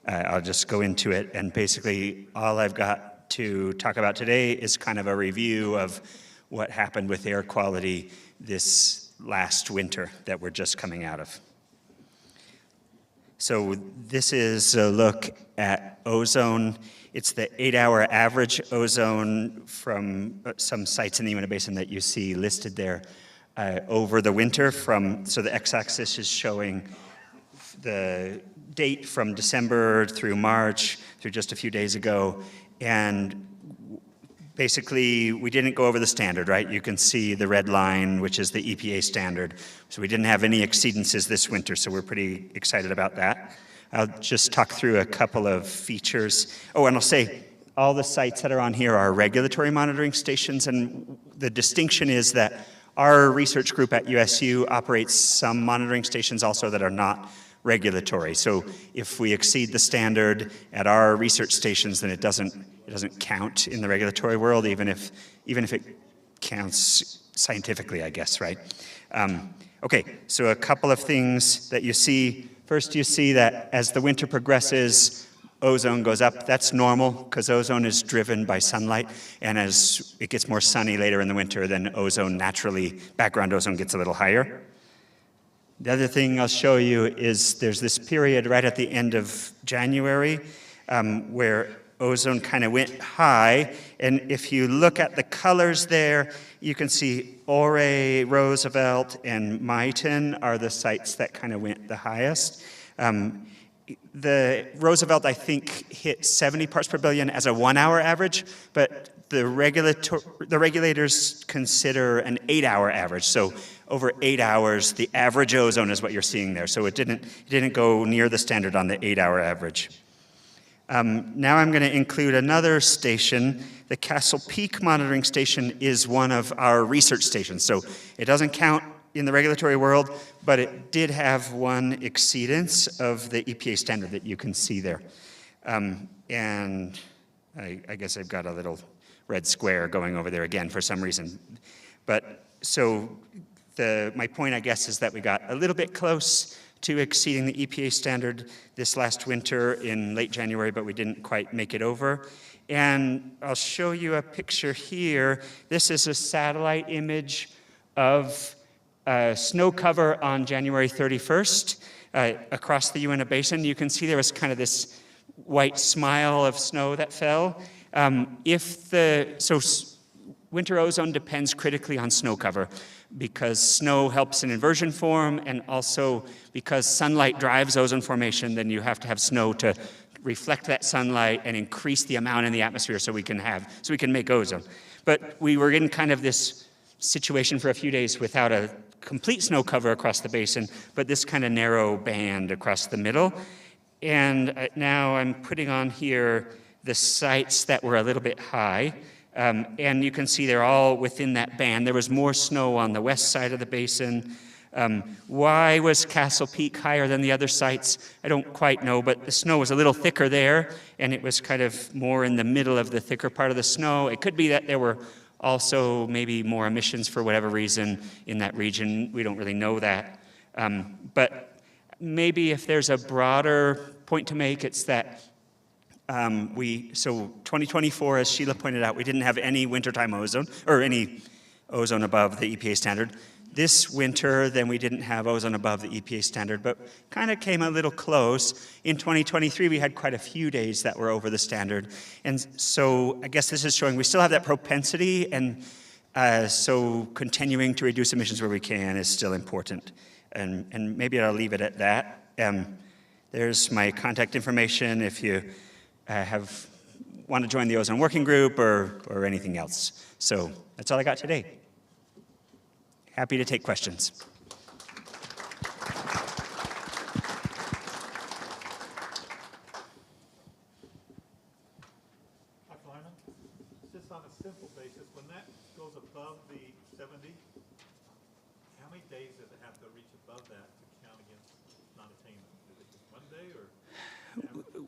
I'll just go into it. And basically, all I've got to talk about today is kind of a review of what happened with air quality this last winter that we're just coming out of. So this is a look at ozone. It's the 8-hour average ozone from some sites in the Uinta Basin that you see listed there over the winter. So the x-axis is showing the date from December through March, through just a few days ago. And basically, we didn't go over the standard, right? You can see the red line, which is the EPA standard. So we didn't have any exceedances this winter, so we're pretty excited about that. I'll just talk through a couple of features. Oh, and I'll say, all the sites that are on here are regulatory monitoring stations, and the distinction is that our research group at USU operates some monitoring stations also that are not regulatory. So if we exceed the standard at our research stations, then it doesn't count in the regulatory world, even if it counts scientifically, I guess, right? Okay, so a couple of things that you see. First, you see that as the winter progresses, ozone goes up. That's normal, because ozone is driven by sunlight, and as it gets more sunny later in the winter, then ozone naturally, background ozone gets a little higher. The other thing I'll show you is there's this period right at the end of January where ozone kind of went high, and if you look at the colors there, you can see Ouray, Roosevelt, and Myton are the sites that kind of went the highest. The Roosevelt, I think, hit 70 parts per billion as a 1-hour average, but the regulators consider an 8-hour average. So over 8 hours, the average ozone is what you're seeing there. So it didn't go near the standard on the 8-hour average. Now I'm going to include another station. The Castle Peak monitoring station is one of our research stations. So it doesn't count in the regulatory world, but it did have one exceedance of the EPA standard that you can see there. And I guess I've got a little red square going over there again for some reason. But so my point, I guess, is that we got a little bit close to exceeding the EPA standard this last winter in late January, but we didn't quite make it over. And I'll show you a picture here. This is a satellite image of snow cover on January 31st across the Uinta Basin. You can see there was kind of this white smile of snow that fell. Winter ozone depends critically on snow cover because snow helps in inversion form, and also because sunlight drives ozone formation, then you have to have snow to reflect that sunlight and increase the amount in the atmosphere so we can make ozone. But we were in kind of this situation for a few days without a complete snow cover across the basin, but this kind of narrow band across the middle. And now I'm putting on here the sites that were a little bit high. And you can see they're all within that band. There was more snow on the west side of the basin. Why was Castle Peak higher than the other sites? I don't quite know, but the snow was a little thicker there, and it was kind of more in the middle of the thicker part of the snow. It could be that there were also maybe more emissions for whatever reason in that region. We don't really know that. But maybe if there's a broader point to make, it's that so 2024, as Sheila pointed out, we didn't have any wintertime ozone, or any ozone above the EPA standard. This winter, then we didn't have ozone above the EPA standard, but kind of came a little close. In 2023, we had quite a few days that were over the standard. And so I guess this is showing we still have that propensity, and so continuing to reduce emissions where we can is still important. And maybe I'll leave it at that. There's my contact information if you want to join the ozone working group or anything else. So that's all I got today. Happy to take questions. Dr. Lyman, just on a simple basis, when that goes above the 70, how many days does it have to reach above that to count against non-attainment? Is it just 1 day or?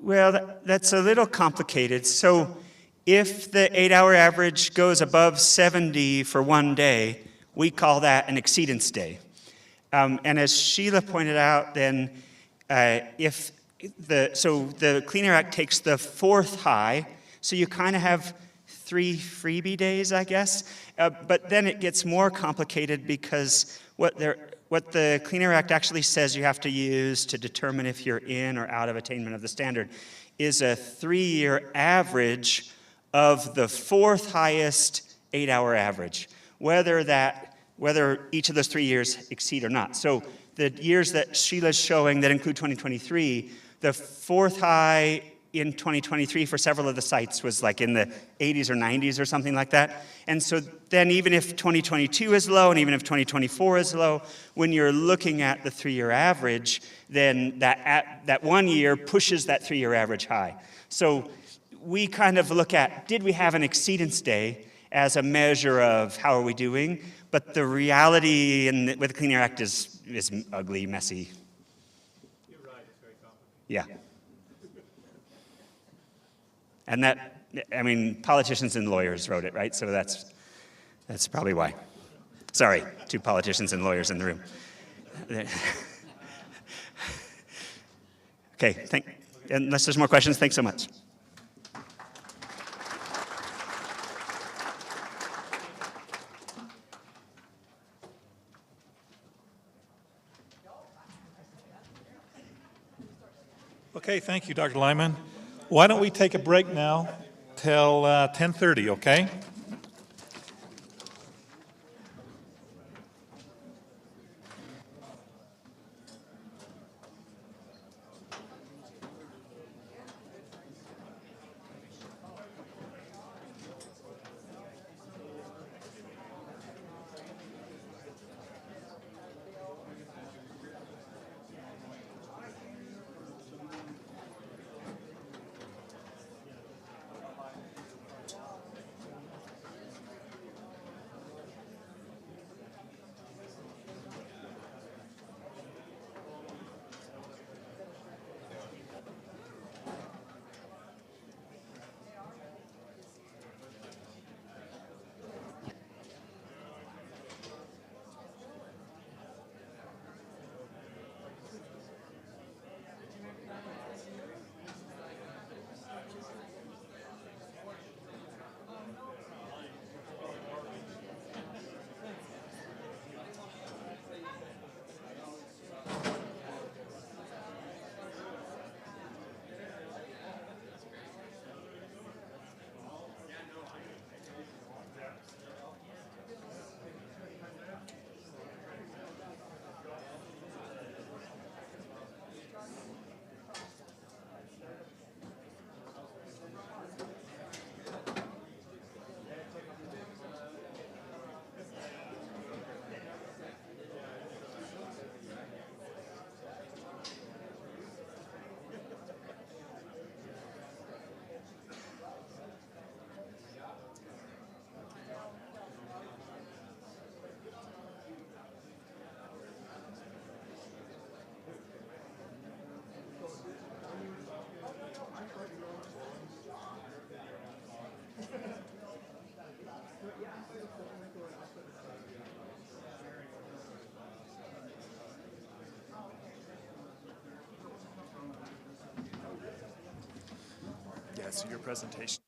Well, that's a little complicated. So if the 8-hour average goes above 70 for 1 day, we call that an exceedance day. And as Sheila pointed out, then so the Clean Air Act takes the fourth high, so you kind of have 3 freebie days, I guess. But then it gets more complicated because what the Clean Air Act actually says you have to use to determine if you're in or out of attainment of the standard is a 3-year average of the fourth highest 8-hour average, whether each of those 3 years exceed or not. So the years that Sheila's showing that include 2023, the fourth high in 2023 for several of the sites was like in the 80s or 90s or something like that. And so then even if 2022 is low and even if 2024 is low, when you're looking at the 3-year average, then that 1 year pushes that 3-year average high. So we kind of look at, did we have an exceedance day as a measure of how are we doing? But the reality with the Clean Air Act is ugly, messy. You're right, it's very complicated. Yeah. And that, I mean, politicians and lawyers wrote it, right? So that's probably why. Sorry, 2 politicians and lawyers in the room. Okay, unless there's more questions, thanks so much. Okay, thank you, Dr. Lyman. Why don't we take a break now till 10:30, okay? Yeah, so your presentation.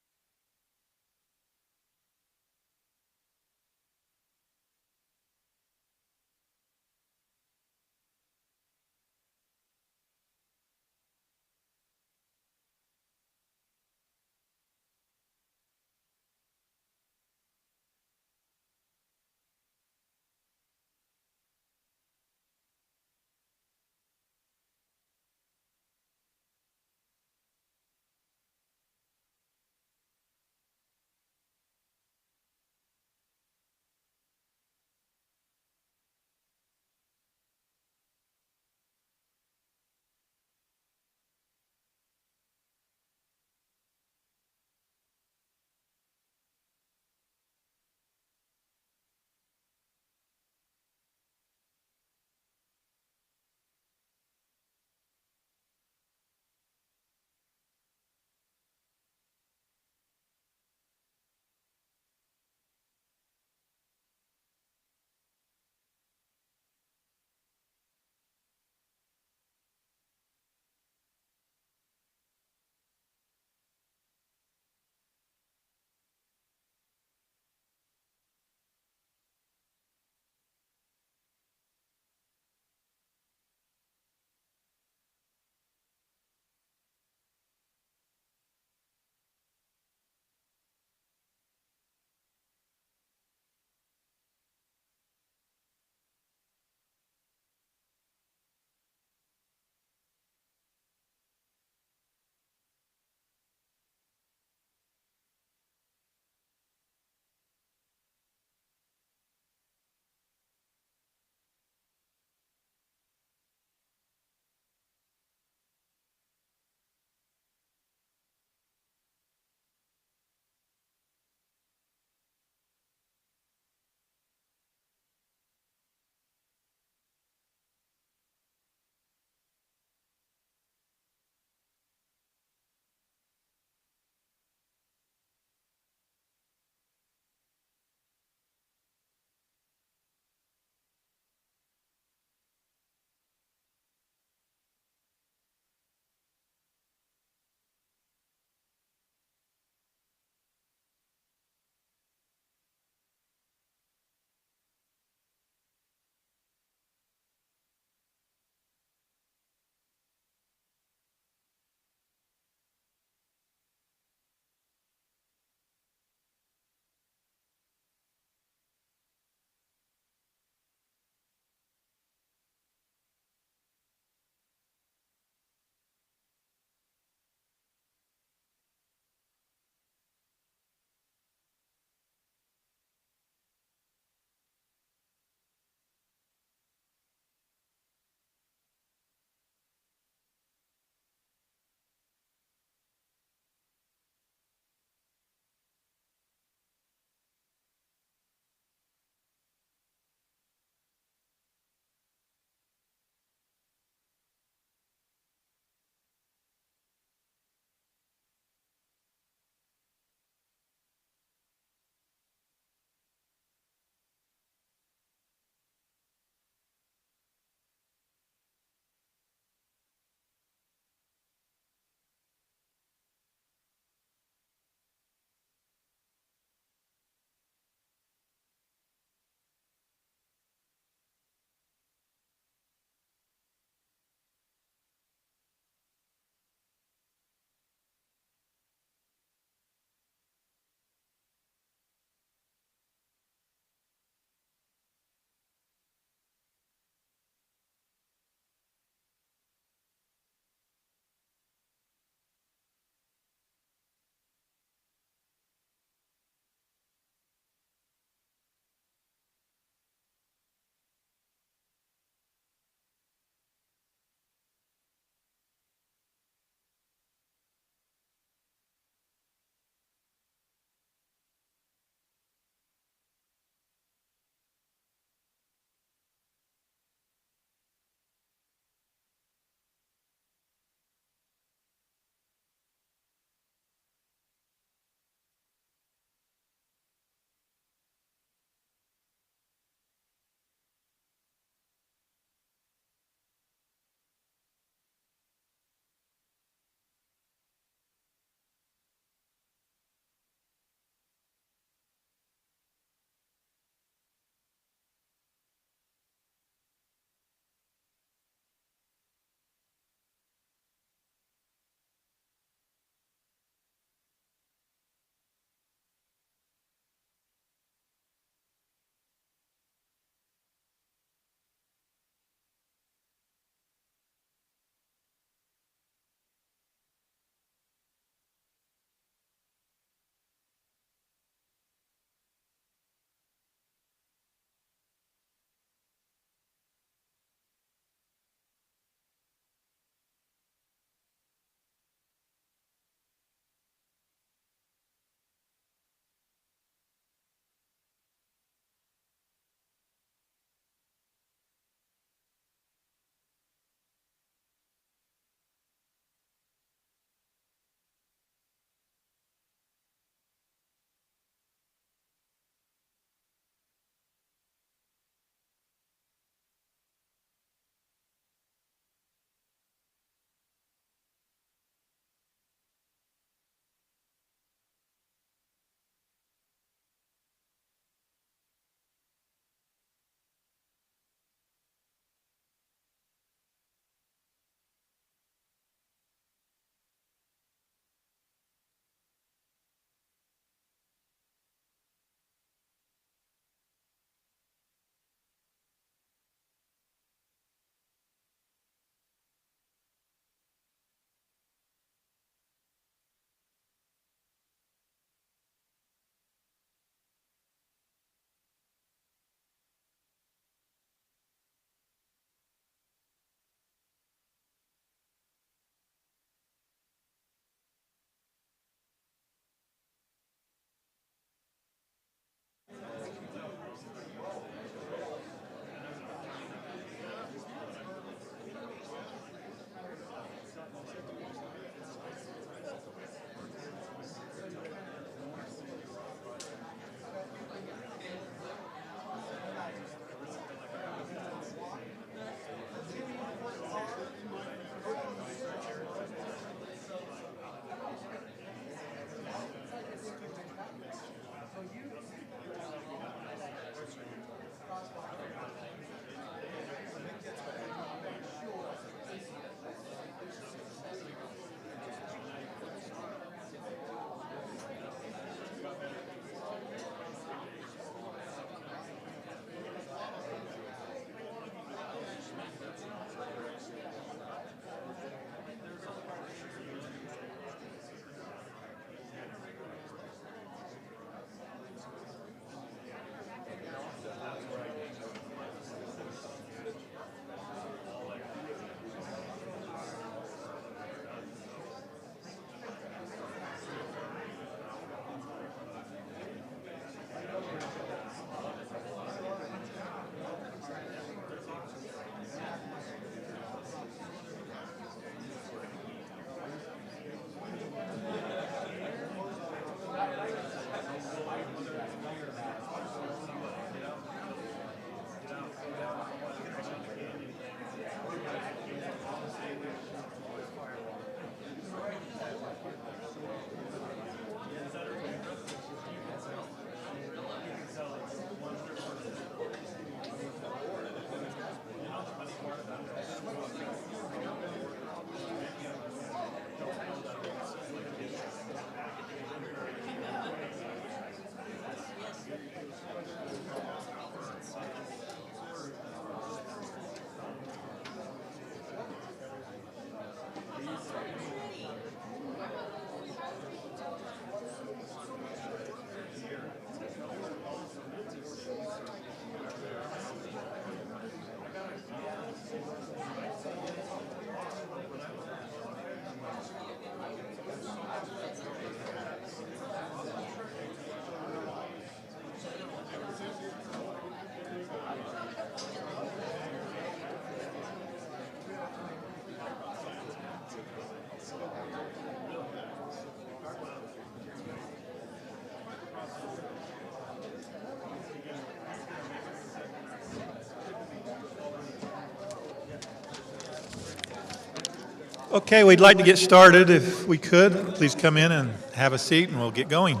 Okay, we'd like to get started. If we could, please come in and have a seat and we'll get going.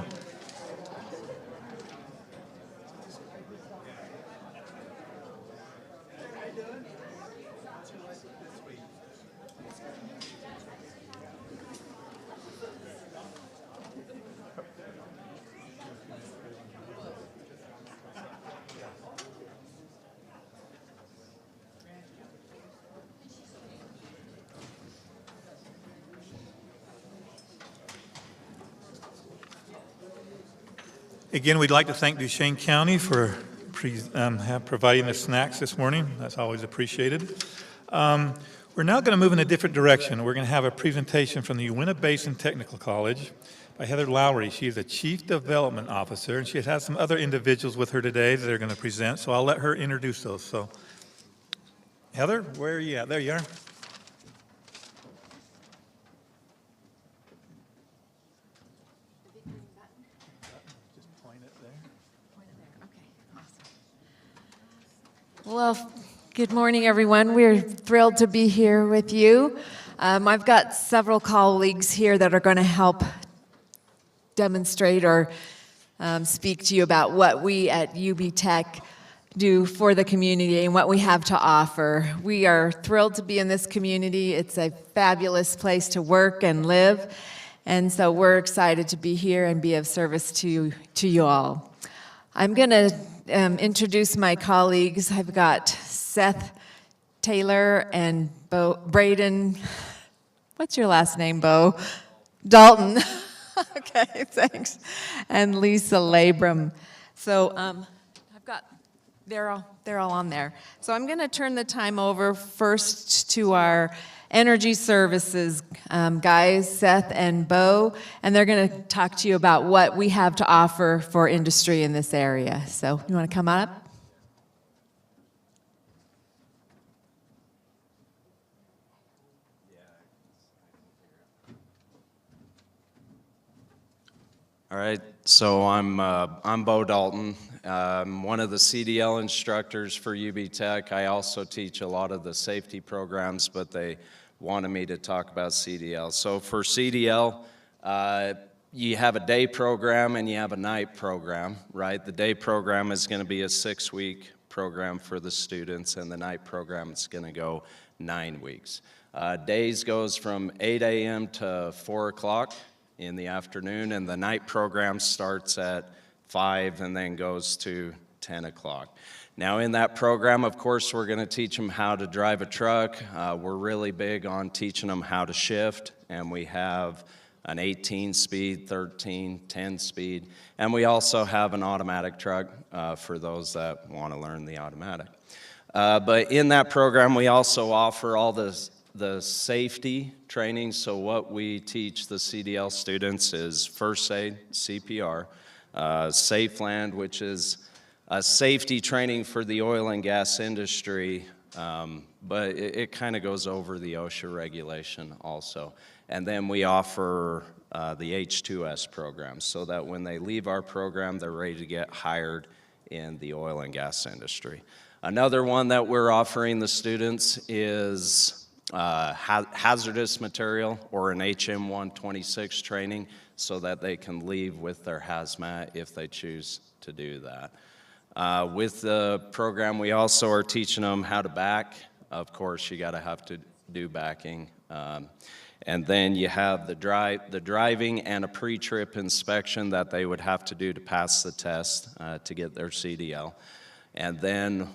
Again, we'd like to thank Duchesne County for providing the snacks this morning. That's always appreciated. We're now going to move in a different direction. We're going to have a presentation from the Uinta Basin Technical College by Heather Lowry. She is the Chief Development Officer, and she has some other individuals with her today that are going to present, so I'll let her introduce those. So, Heather, where are you at? There you are. Well, good morning, everyone. We're thrilled to be here with you. I've got several colleagues here that are going to help demonstrate or speak to you about what we at UB Tech do for the community and what we have to offer. We are thrilled to be in this community. It's a fabulous place to work and live, and so we're excited to be here and be of service to you all. I'm going to introduce my colleagues. I've got Seth Taylor and Braden. What's your last name, Bo? Dalton. Okay, thanks. And Lisa Labram. So I've got, they're all on there. So I'm going to turn the time over first to our energy services guys, Seth and Bo, and they're going to talk to you about what we have to offer for industry in this area. So you want to come on up? All right, so I'm Bo Dalton. I'm one of the CDL instructors for UB Tech. I also teach a lot of the safety programs, but they wanted me to talk about CDL. So for CDL, you have a day program and you have a night program, right? The day program is going to be a 6-week program for the students, and the night program is going to go 9 weeks. Days goes from 8 a.m. to 4 o'clock in the afternoon, and the night program starts at 5 and then goes to 10 o'clock. Now in that program, of course, we're going to teach them how to drive a truck. We're really big on teaching them how to shift, and we have an 18-speed, 13, 10-speed, and we also have an automatic truck for those that want to learn the automatic. But in that program, we also offer all the safety training. So what we teach the CDL students is first aid, CPR, Safe Land, which is a safety training for the oil and gas industry, but it kind of goes over the OSHA regulation also. And then we offer the H2S program so that when they leave our program, they're ready to get hired in the oil and gas industry. Another one that we're offering the students is hazardous material or an HM126 training so that they can leave with their hazmat if they choose to do that. With the program, we also are teaching them how to back. Of course, you got to have to do backing. And then you have the driving and a pre-trip inspection that they would have to do to pass the test to get their CDL. And then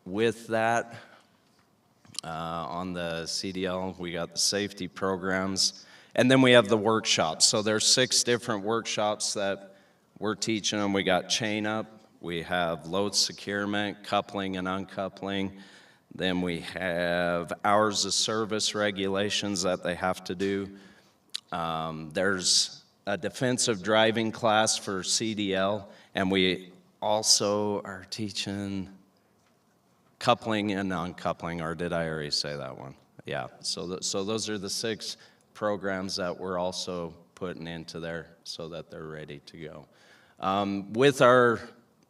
with that, on the CDL, we got the safety programs. And then we have the workshops. So there's 6 different workshops that we're teaching them. We got chain up. We have load securement, coupling and uncoupling. Then we have hours of service regulations that they have to do. There's a defensive driving class for CDL, and we also are teaching coupling and uncoupling, or did I already say that one? Yeah, so those are the 6 programs that we're also putting into there so that they're ready to go. With our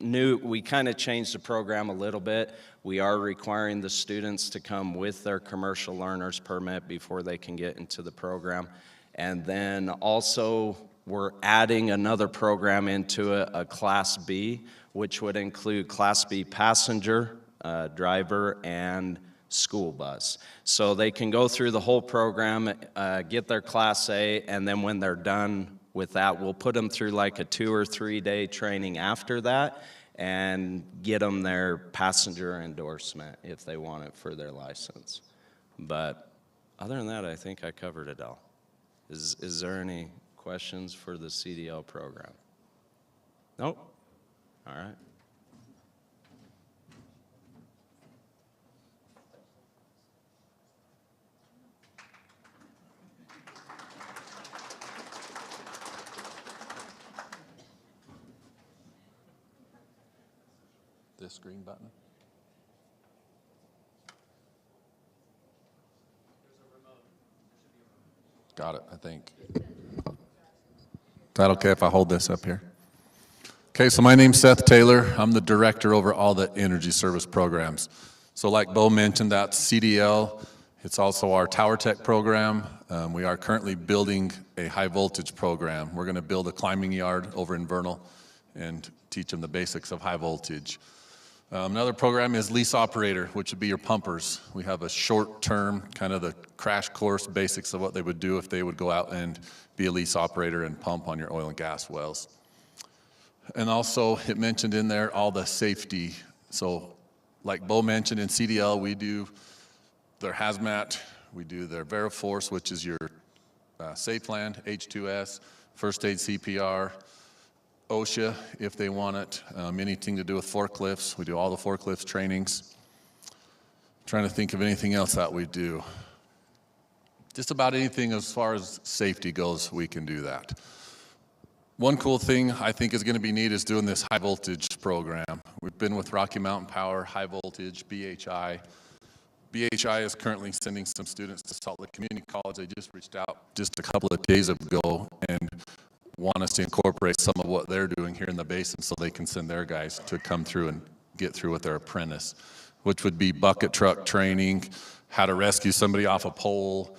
we kind of changed the program a little bit. We are requiring the students to come with their commercial learner's permit before they can get into the program. And then also we're adding another program into it, a Class B, which would include Class B passenger, driver, and school bus. So they can go through the whole program, get their Class A, and then when they're done with that, we'll put them through like a 2 or 3 day training after that and get them their passenger endorsement if they want it for their license. But other than that, I think I covered it all. Is there any questions for the CDL program? Nope? All right. This green button. Got it, I think. Is that okay if I hold this up here? Okay, so my name's Seth Taylor. I'm the director over all the energy service programs. So like Bo mentioned, that's CDL. It's also our Tower Tech program. We are currently building a high voltage program. We're going to build a climbing yard over in Vernal and teach them the basics of high voltage. Another program is lease operator, which would be your pumpers. We have a short term, kind of the crash course basics of what they would do if they would go out and be a lease operator and pump on your oil and gas wells. And also, it mentioned in there all the safety. So like Bo mentioned, in CDL, we do their hazmat, we do their VeriForce, which is your safe land, H2S, first aid CPR, OSHA, if they want it, anything to do with forklifts. We do all the forklifts trainings. Trying to think of anything else that we do. Just about anything as far as safety goes, we can do that. One cool thing I think is going to be neat is doing this high voltage program. We've been with Rocky Mountain Power, high voltage, BHI. BHI is currently sending some students to Salt Lake Community College. They just reached out just a couple of days ago and want us to incorporate some of what they're doing here in the basin so they can send their guys to come through and get through with their apprentice, which would be bucket truck training, how to rescue somebody off a pole,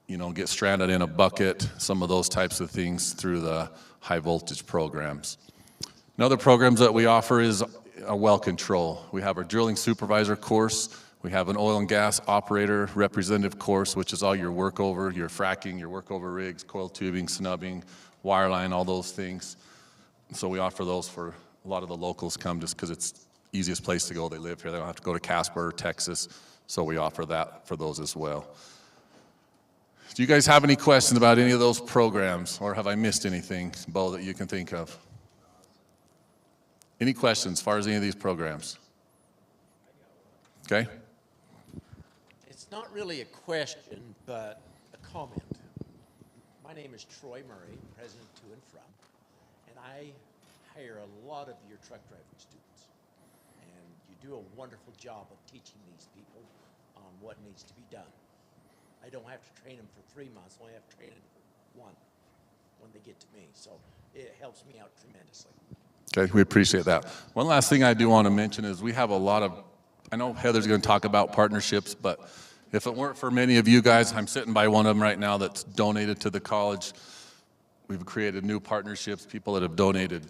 you know, get stranded in a bucket, some of those types of things through the high voltage programs. Another programs that we offer is a well control. We have our drilling supervisor course. We have an oil and gas operator representative course, which is all your workover, your fracking, your workover rigs, coil tubing, snubbing, wireline, all those things. So we offer those for a lot of the locals come just because it's the easiest place to go. They live here. They don't have to go to Casper or Texas. So we offer that for those as well. Do you guys have any questions about any of those programs, or have I missed anything, Bo, that you can think of? Any questions as far as any of these programs? Okay. It's not really a question, but a comment. My name is Troy Murray, president of To and From, and I hire a lot of your truck driving students. And you do a wonderful job of teaching these people on what needs to be done. I don't have to train them for 3 months, I only have to train them for 1 when they get to me. So it helps me out tremendously. Okay, we appreciate that. One last thing I do want to mention is we have a lot of, I know Heather's going to talk about partnerships, but if it weren't for many of you guys, I'm sitting by one of them right now that's donated to the college. We've created new partnerships, people that have donated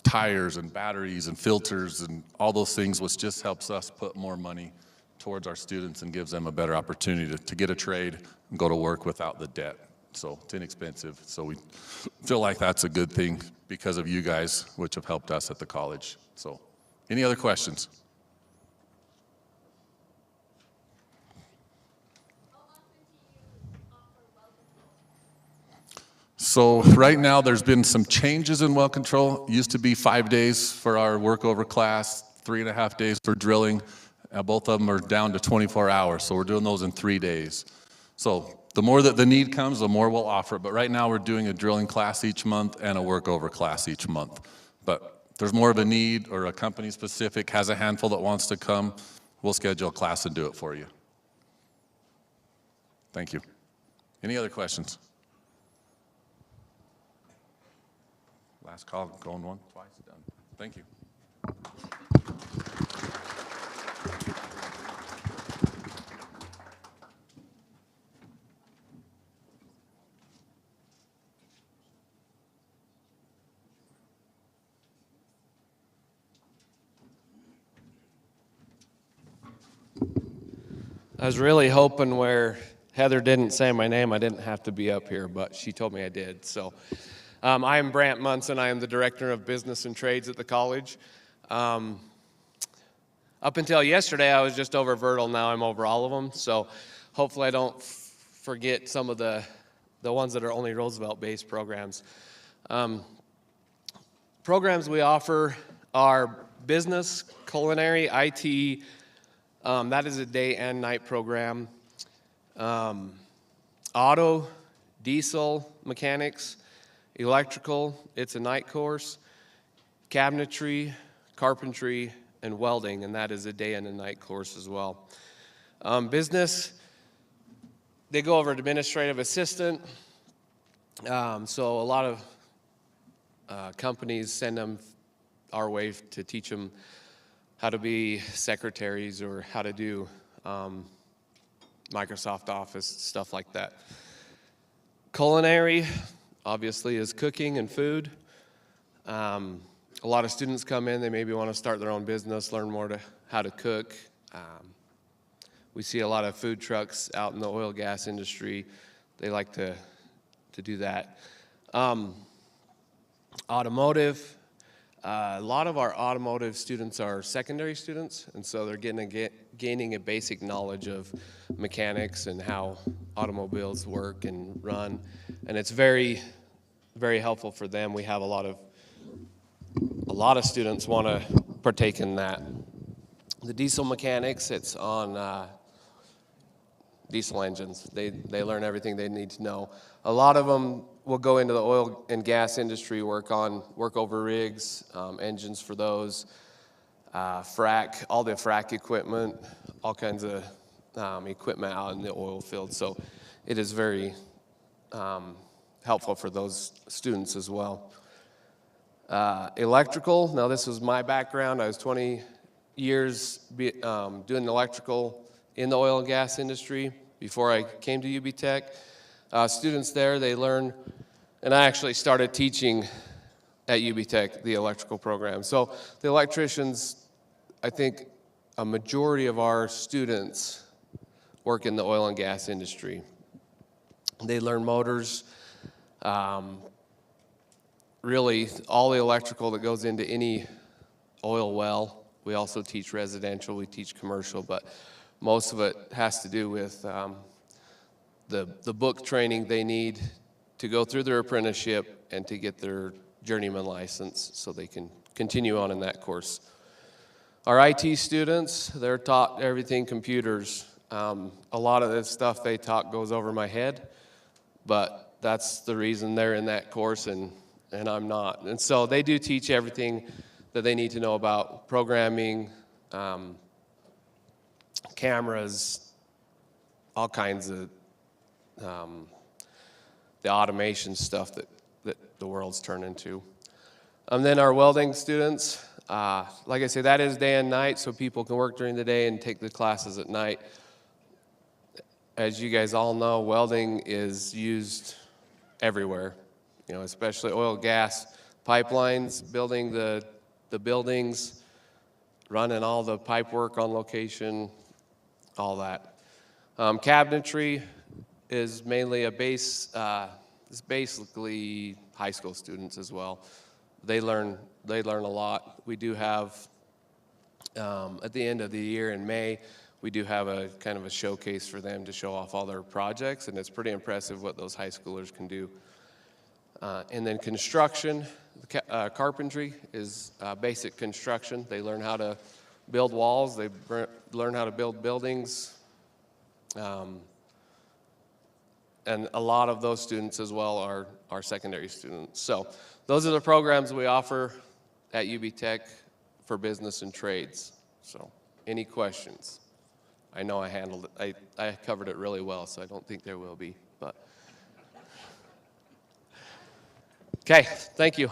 tires and batteries and filters and all those things, which just helps us put more money towards our students and gives them a better opportunity to get a trade and go to work without the debt. So it's inexpensive. So we feel like that's a good thing because of you guys, which have helped us at the college. So any other questions? So right now there's been some changes in well control. It used to be 5 days for our workover class, 3.5 days for drilling. Both of them are down to 24 hours, so we're doing those in 3 days. So the more that the need comes, the more we'll offer. But right now we're doing a drilling class each month and a workover class each month. But if there's more of a need or a company specific has a handful that wants to come, we'll schedule a class and do it for you. Thank you. Any other questions? Last call, going once, twice, done. Thank you. was really hoping where Heather didn't say my name, I didn't have to be up here, but she told me I did. So I am Brant Munson. I am the Director of Business and Trades at the college. Up until yesterday, I was just over Vertil. Now I'm over all of them. So hopefully I don't forget some of the ones that are only Roosevelt-based programs. Programs we offer are business, culinary, IT. That is a day and night program. Auto, diesel mechanics, electrical, it's a night course. Cabinetry, carpentry, and welding, and that is a day and a night course as well. Business, they go over administrative assistant. So a lot of companies send them our way to teach them how to be secretaries or how to do Microsoft Office, stuff like that. Culinary, obviously, is cooking and food. A lot of students come in, they maybe want to start their own business, learn more how to cook. We see a lot of food trucks out in the oil gas industry. They like to do that. Automotive, a lot of our automotive students are secondary students, and so they're gaining a basic knowledge of mechanics and how automobiles work and run, and it's very, very helpful for them. We have a lot of students want to partake in that. The diesel mechanics, it's on diesel engines. They learn everything they need to know. A lot of them will go into the oil and gas industry, work over rigs, engines for those, frack, all the frack equipment, all kinds of equipment out in the oil field. So it is very helpful for those students as well. Electrical, now this was my background. I was 20 years doing electrical in the oil and gas industry before I came to UB Tech. Students there, they learn, and I actually started teaching at UB Tech, the electrical program. So the electricians, I think a majority of our students work in the oil and gas industry. They learn motors, really all the electrical that goes into any oil well. We also teach residential, we teach commercial, but most of it has to do with the book training they need to go through their apprenticeship and to get their journeyman license so they can continue on in that course. Our IT students, they're taught everything computers. A lot of the stuff they taught goes over my head, but that's the reason they're in that course and I'm not. And so they do teach everything that they need to know about programming, cameras, all kinds of the automation stuff that the world's turned into. And then our welding students, like I say, that is day and night, so people can work during the day and take the classes at night. As you guys all know, welding is used everywhere, especially oil, gas, pipelines, building the buildings, running all the pipe work on location, all that. Cabinetry is mainly it's basically high school students as well. They learn a lot. We do have, at the end of the year in May, we do have a kind of a showcase for them to show off all their projects, and it's pretty impressive what those high schoolers can do. And then construction, carpentry is basic construction. They learn how to build walls, they learn how to build buildings, and a lot of those students as well are secondary students. So those are the programs we offer at UB Tech for business and trades. So any questions? I know I handled it. I covered it really well, so I don't think there will be. But okay, thank you.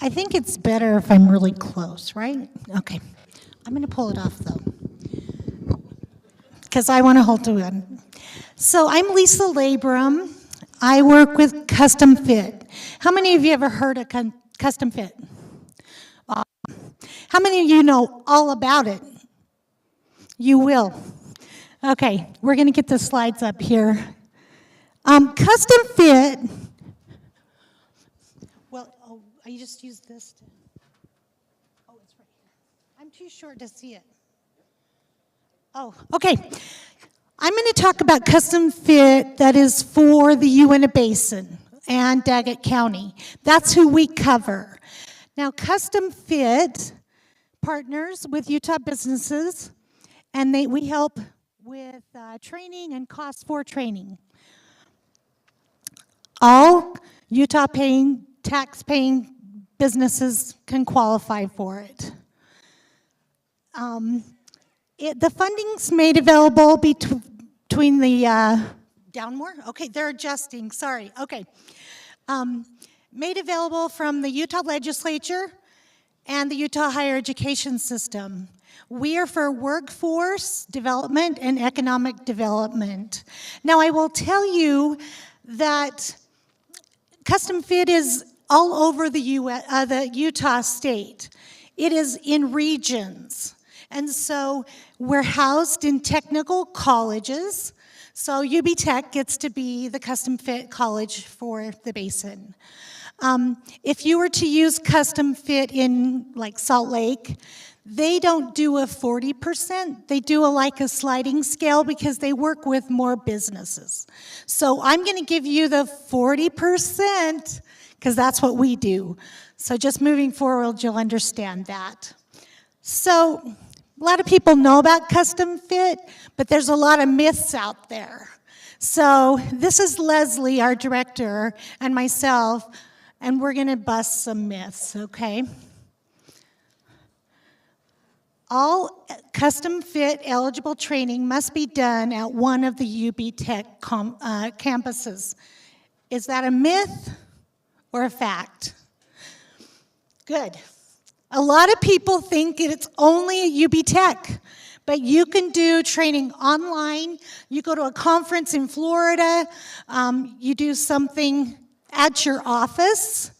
I think it's better if I'm really close, right? Okay. I'm going to pull it off, though, because I want to hold to it. So I'm Lisa Labrum. I work with Custom Fit. How many of you ever heard of Custom Fit? How many of you know all about it? You will. Okay, we're going to get the slides up here. Custom Fit. Well, I just used this. Oh, it's right here. I'm too short to see it. Oh, okay. I'm going to talk about Custom Fit that is for the Uinta Basin and Daggett County. That's who we cover. Now, Custom Fit partners with Utah businesses, and we help with training and costs for training. All Utah-paying, tax-paying businesses can qualify for it. The funding's made available between the, down more? Okay, they're adjusting, sorry, okay. Made available from the Utah legislature and the Utah higher education system. We are for workforce development and economic development. Now, I will tell you that Custom Fit is all over the Utah state. It is in regions. And so we're housed in technical colleges. So UB Tech gets to be the Custom Fit college for the basin. If you were to use Custom Fit in like Salt Lake, they don't do a 40%. They do like a sliding scale because they work with more businesses. So I'm going to give you the 40% because that's what we do. So just moving forward, you'll understand that. So a lot of people know about Custom Fit, but there's a lot of myths out there. So this is Leslie, our director, and myself, and we're going to bust some myths, okay? All Custom Fit eligible training must be done at one of the UB Tech campuses. Is that a myth or a fact? Good. A lot of people think it's only at UB Tech, but you can do training online. You go to a conference in Florida, you do something at your office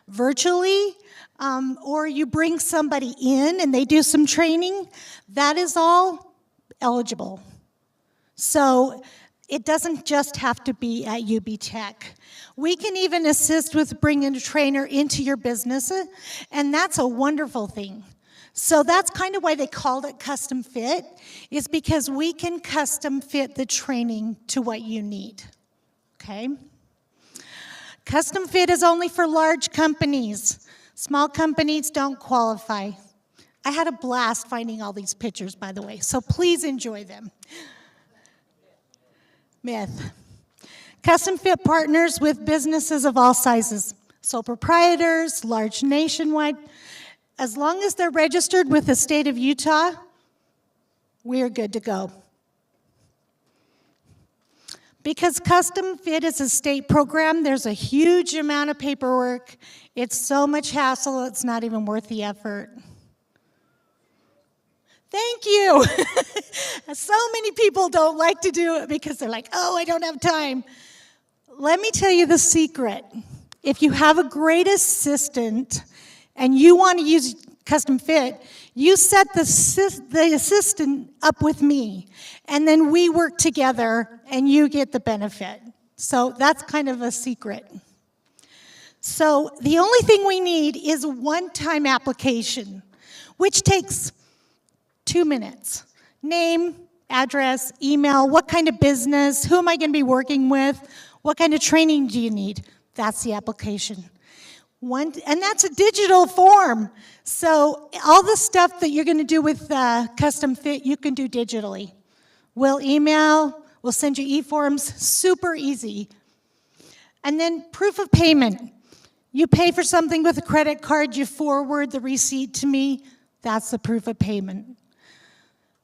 virtually, or you bring somebody in and they do some training. That is all eligible. So it doesn't just have to be at UB Tech. We can even assist with bringing a trainer into your business, and that's a wonderful thing. So that's kind of why they called it Custom Fit, is because we can custom fit the training to what you need, okay? Custom Fit is only for large companies. Small companies don't qualify. I had a blast finding all these pictures, by the way, so please enjoy them. Myth. Custom Fit partners with businesses of all sizes, sole proprietors, large nationwide. As long as they're registered with the state of Utah, we are good to go. Because Custom Fit is a state program, there's a huge amount of paperwork. It's so much hassle, it's not even worth the effort. Thank you. So many people don't like to do it because they're like, oh, I don't have time. Let me tell you the secret. If you have a great assistant and you want to use Custom Fit, you set the assistant up with me, and then we work together and you get the benefit. So that's kind of a secret. So the only thing we need is a one-time application, which takes 2 minutes. Name, address, email, what kind of business, who am I going to be working with, what kind of training do you need? That's the application. And that's a digital form. So all the stuff that you're going to do with Custom Fit, you can do digitally. We'll email, we'll send you e-forms, super easy. And then proof of payment. You pay for something with a credit card, you forward the receipt to me, that's the proof of payment.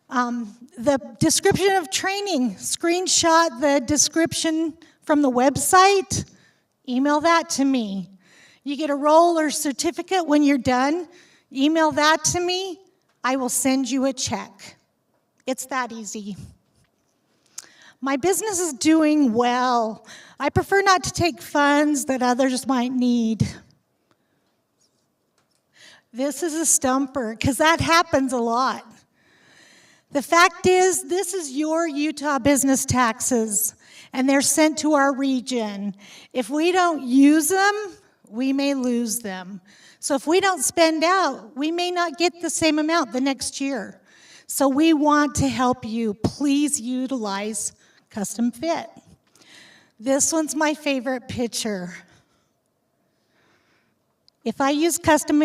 The description of training, screenshot the description from the website, email that to me. You get a roll or certificate when you're done. Email that to me. I will send you a check. It's that easy. My business is doing well. I prefer not to take funds that others might need. This is a stumper, because that happens a lot. The fact is, this is your Utah business taxes, and they're sent to our region. If we don't use them, we may lose them. So if we don't spend out, we may not get the same amount the next year. So we want to help you. Please utilize Custom Fit. This one's my favorite picture. If I use custom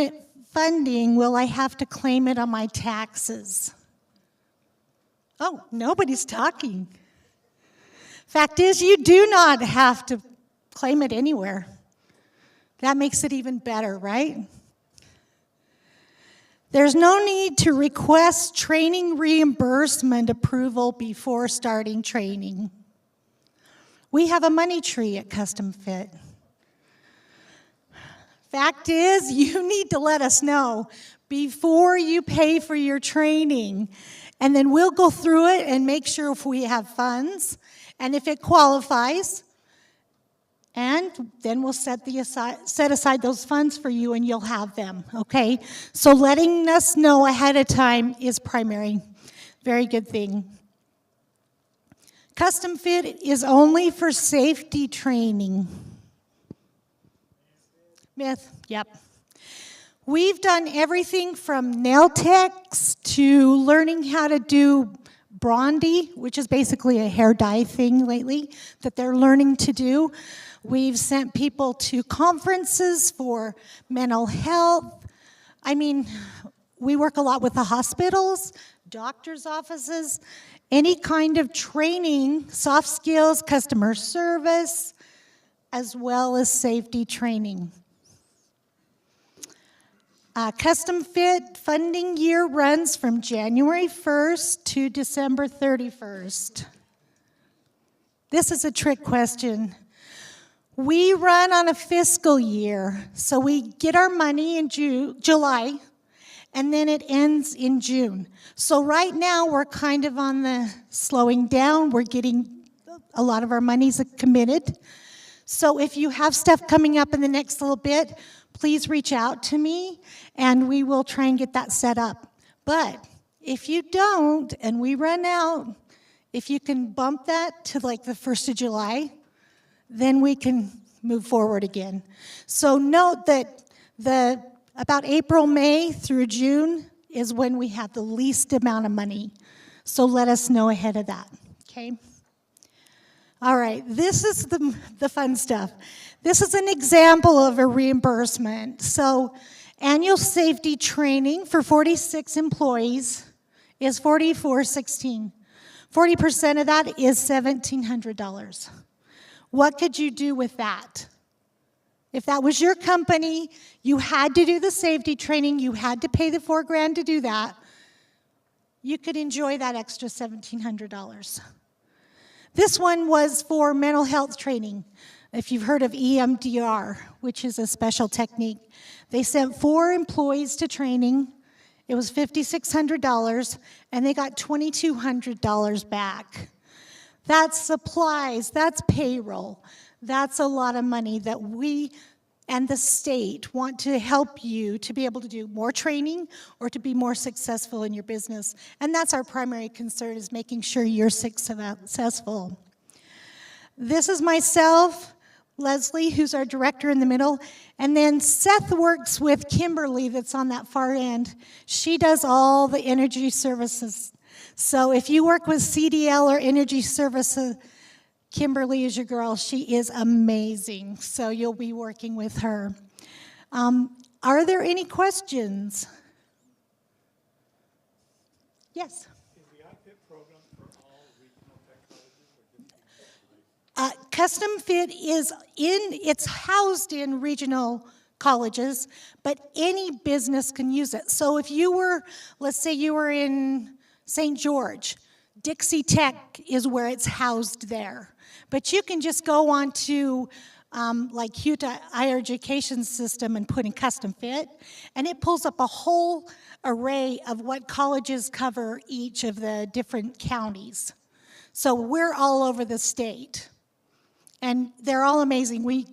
funding, will I have to claim it on my taxes? Oh, nobody's talking. Fact is, you do not have to claim it anywhere. That makes it even better, right? There's no need to request training reimbursement approval before starting training. We have a money tree at Custom Fit. Fact is, you need to let us know before you pay for your training. And then we'll go through it and make sure if we have funds and if it qualifies. And then we'll set aside those funds for you and you'll have them, okay? So letting us know ahead of time is primary. Very good thing. Custom Fit is only for safety training. Myth, yep. We've done everything from nail techs to learning how to do Brondy, which is basically a hair dye thing lately that they're learning to do. We've sent people to conferences for mental health. I mean, we work a lot with the hospitals, doctors' offices, any kind of training, soft skills, customer service, as well as safety training. Custom Fit funding year runs from January 1st to December 31st. This is a trick question. We run on a fiscal year, so we get our money in July, and then it ends in June. So right now, we're kind of on the slowing down. We're getting a lot of our money's committed. So if you have stuff coming up in the next little bit, please reach out to me, and we will try and get that set up. But if you don't, and we run out, if you can bump that to like the 1st of July, then we can move forward again. So note that about April, May through June is when we have the least amount of money. So let us know ahead of that, okay? All right, this is the fun stuff. This is an example of a reimbursement. So annual safety training for 46 employees is $44.16. 40% of that is $1,700. What could you do with that? If that was your company, you had to do the safety training, you had to pay the $4,000 to do that, you could enjoy that extra $1,700. This one was for mental health training. If you've heard of EMDR, which is a special technique, they sent 4 employees to training. It was $5,600, and they got $2,200 back. That's supplies, that's payroll. That's a lot of money that we and the state want to help you to be able to do more training or to be more successful in your business. And that's our primary concern, is making sure you're successful. This is myself, Leslie, who's our director in the middle, and then Seth works with Kimberly that's on that far end. She does all the energy services. So if you work with CDL or energy services, Kimberly is your girl. She is amazing. So you'll be working with her. Are there any questions? Yes. Is the iFit program for all regional tech colleges? Custom Fit it's housed in regional colleges, but any business can use it. So if you were, let's say you were in St. George, Dixie Tech is where it's housed there. But you can just go on to like Uinta higher education system and put in custom fit, and it pulls up a whole array of what colleges cover each of the different counties. So we're all over the state, and they're all amazing. We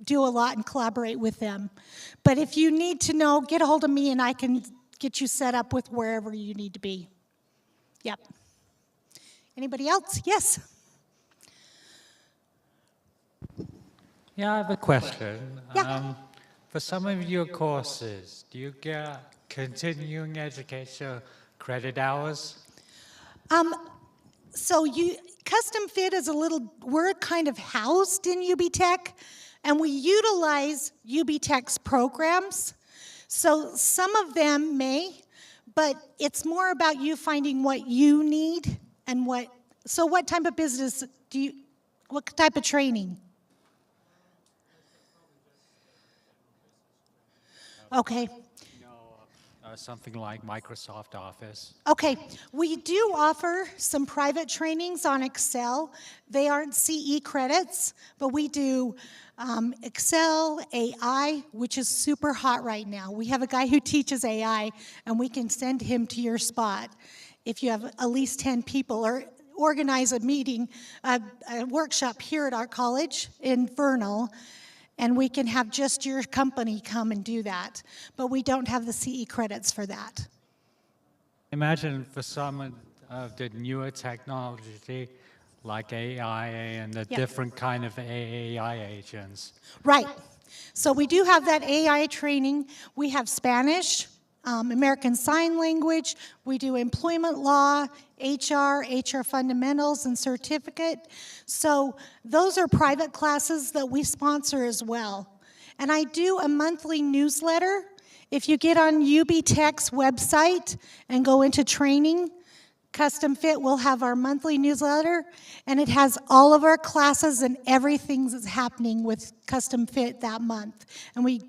do a lot and collaborate with them. But if you need to know, get a hold of me and I can get you set up with wherever you need to be. Yep. Anybody else? Yes. Yeah, I have a question. Yeah. For some of your courses, do you get continuing education credit hours? So custom fit is we're kind of housed in UB Tech, and we utilize UB Tech's programs. So some of them may, but it's more about you finding what you need and so what type of business what type of training? Okay. Something like Microsoft Office. Okay, we do offer some private trainings on Excel. They aren't CE credits, but we do Excel, AI, which is super hot right now. We have a guy who teaches AI, and we can send him to your spot if you have at least 10 people, or organize a meeting, a workshop here at our college in Vernal, and we can have just your company come and do that. But we don't have the CE credits for that. Imagine for some of the newer technology, like AI and the different kind of AI agents. Right. So we do have that AI training. We have Spanish, American Sign Language. We do employment law, HR fundamentals, and certificate. So those are private classes that we sponsor as well. And I do a monthly newsletter. If you get on UB Tech's website and go into training, Custom Fit will have our monthly newsletter, and it has all of our classes and everything that's happening with Custom Fit that month. And we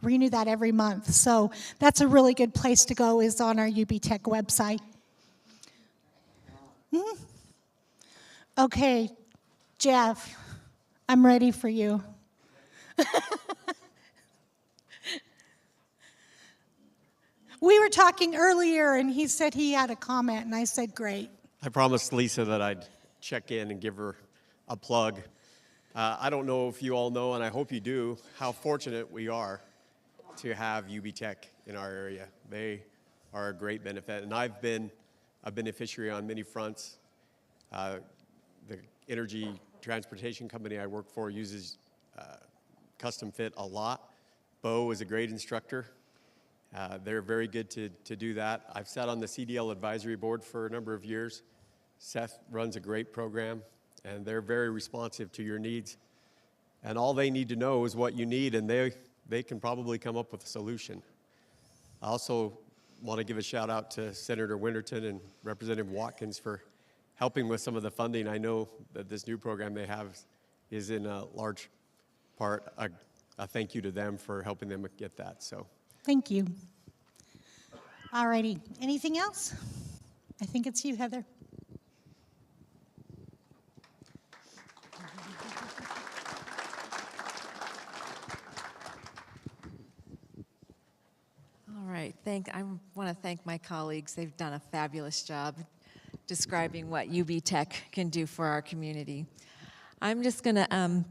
renew that every month. So that's a really good place to go, is on our UB Tech website. Okay, Jeff, I'm ready for you. We were talking earlier, and he said he had a comment, and I said, great. I promised Lisa that I'd check in and give her a plug. I don't know if you all know, and I hope you do, how fortunate we are to have UB Tech in our area. They are a great benefit, and I've been a beneficiary on many fronts. The energy transportation company I work for uses Custom Fit a lot. Bo is a great instructor. They're very good to do that. I've sat on the CDL advisory board for a number of years. Seth runs a great program, and they're very responsive to your needs. And all they need to know is what you need, and they can probably come up with a solution. I also want to give a shout out to Senator Winterton and Representative Watkins for helping with some of the funding. I know that this new program they have is in a large part a thank you to them for helping them get that. So. Thank you. All righty. Anything else? I think it's you, Heather. All right. I want to thank my colleagues. They've done a fabulous job describing what UB Tech can do for our community. I'm just going to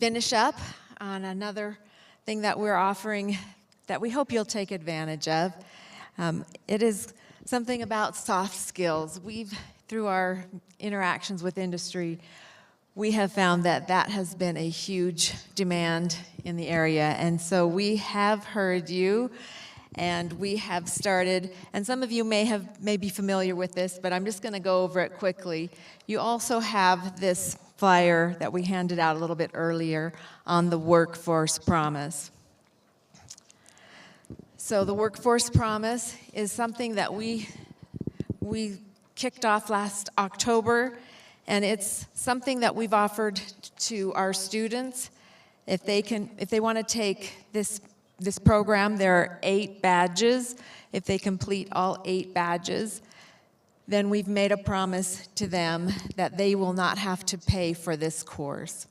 finish up on another thing that we're offering that we hope you'll take advantage of. It is something about soft skills. Through our interactions with industry, we have found that has been a huge demand in the area. And so we have heard you, and we have started, and some of you may be familiar with this, but I'm just going to go over it quickly. You also have this flyer that we handed out a little bit earlier on the Workforce Promise. So the Workforce Promise is something that we kicked off last October, and it's something that we've offered to our students. If they want to take this program, there are 8 badges. If they complete all 8 badges, then we've made a promise to them that they will not have to pay for this course.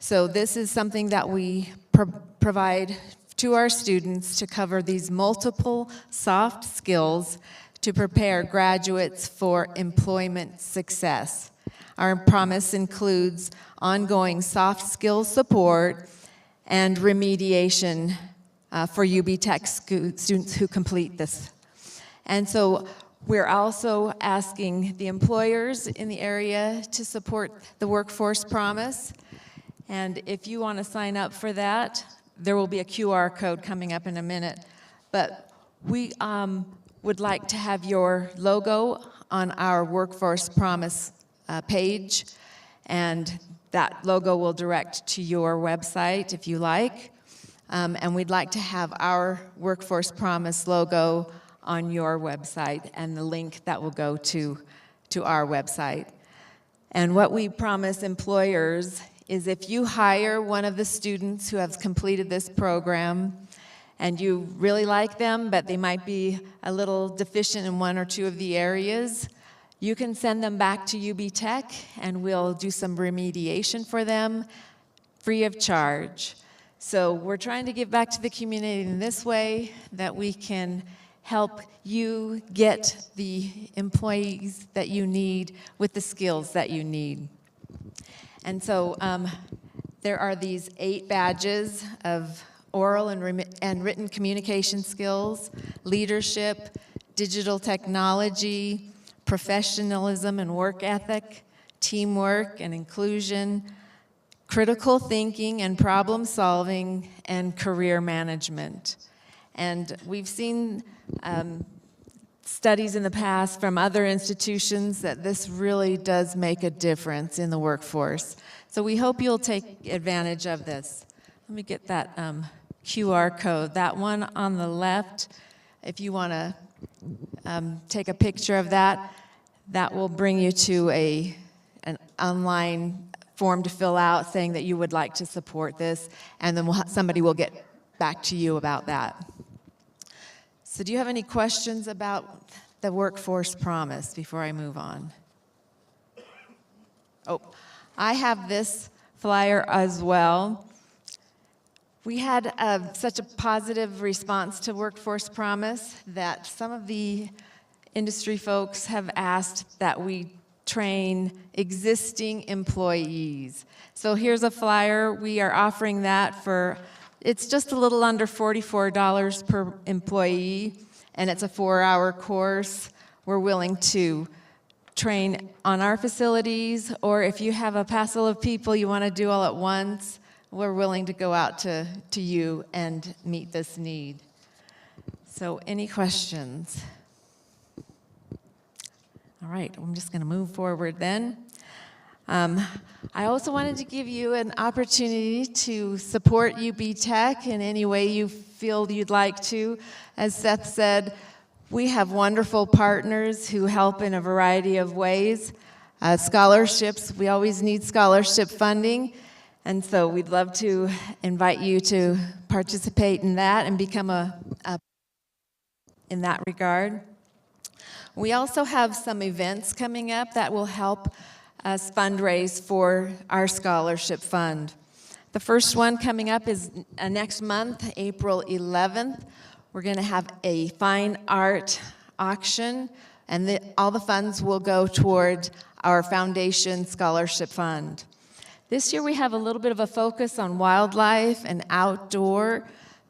So this is something that we provide to our students to cover these multiple soft skills to prepare graduates for employment success. Our promise includes ongoing soft skills support and remediation for UB Tech students who complete this. And so we're also asking the employers in the area to support the Workforce Promise. And if you want to sign up for that, there will be a QR code coming up in a minute. But we would like to have your logo on our Workforce Promise page, and that logo will direct to your website if you like. And we'd like to have our Workforce Promise logo on your website and the link that will go to our website. And what we promise employers is if you hire one of the students who have completed this program and you really like them, but they might be a little deficient in one or two of the areas, you can send them back to UB Tech and we'll do some remediation for them free of charge. So we're trying to give back to the community in this way that we can help you get the employees that you need with the skills that you need. And so there are these 8 badges of oral and written communication skills, leadership, digital technology, professionalism and work ethic, teamwork and inclusion, critical thinking and problem solving, and career management. And we've seen studies in the past from other institutions that this really does make a difference in the workforce. So we hope you'll take advantage of this. Let me get that QR code. That one on the left, if you want to take a picture of that, that will bring you to an online form to fill out saying that you would like to support this, and then somebody will get back to you about that. So do you have any questions about the Workforce Promise before I move on? Oh, I have this flyer as well. We had such a positive response to Workforce Promise that some of the industry folks have asked that we train existing employees. So here's a flyer. We are offering that for, it's just a little under $44 per employee, and it's a 4-hour course. We're willing to train on our facilities, or if you have a passel of people you want to do all at once, we're willing to go out to you and meet this need. So any questions? All right, I'm just going to move forward then. I also wanted to give you an opportunity to support UB Tech in any way you feel you'd like to. As Seth said, we have wonderful partners who help in a variety of ways. Scholarships, we always need scholarship funding, and so we'd love to invite you to participate in that and become in that regard. We also have some events coming up that will help us fundraise for our scholarship fund. The first one coming up is next month, April 11th. We're going to have a fine art auction, and all the funds will go toward our foundation scholarship fund. This year we have a little bit of a focus on wildlife and outdoor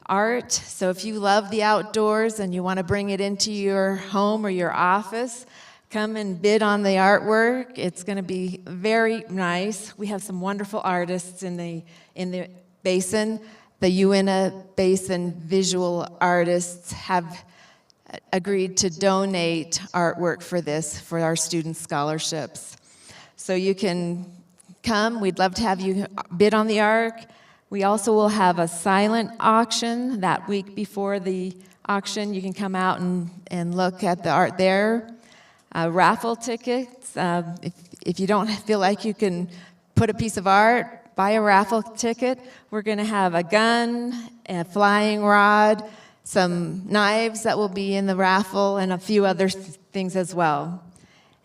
art. So if you love the outdoors and you want to bring it into your home or your office, come and bid on the artwork. It's going to be very nice. We have some wonderful artists in the basin. The Uinta Basin visual artists have agreed to donate artwork for this, for our student scholarships. So you can come. We'd love to have you bid on the art. We also will have a silent auction that week before the auction. You can come out and look at the art there. Raffle tickets. If you don't feel like you can put a piece of art, buy a raffle ticket. We're going to have a gun, a flying rod, some knives that will be in the raffle, and a few other things as well.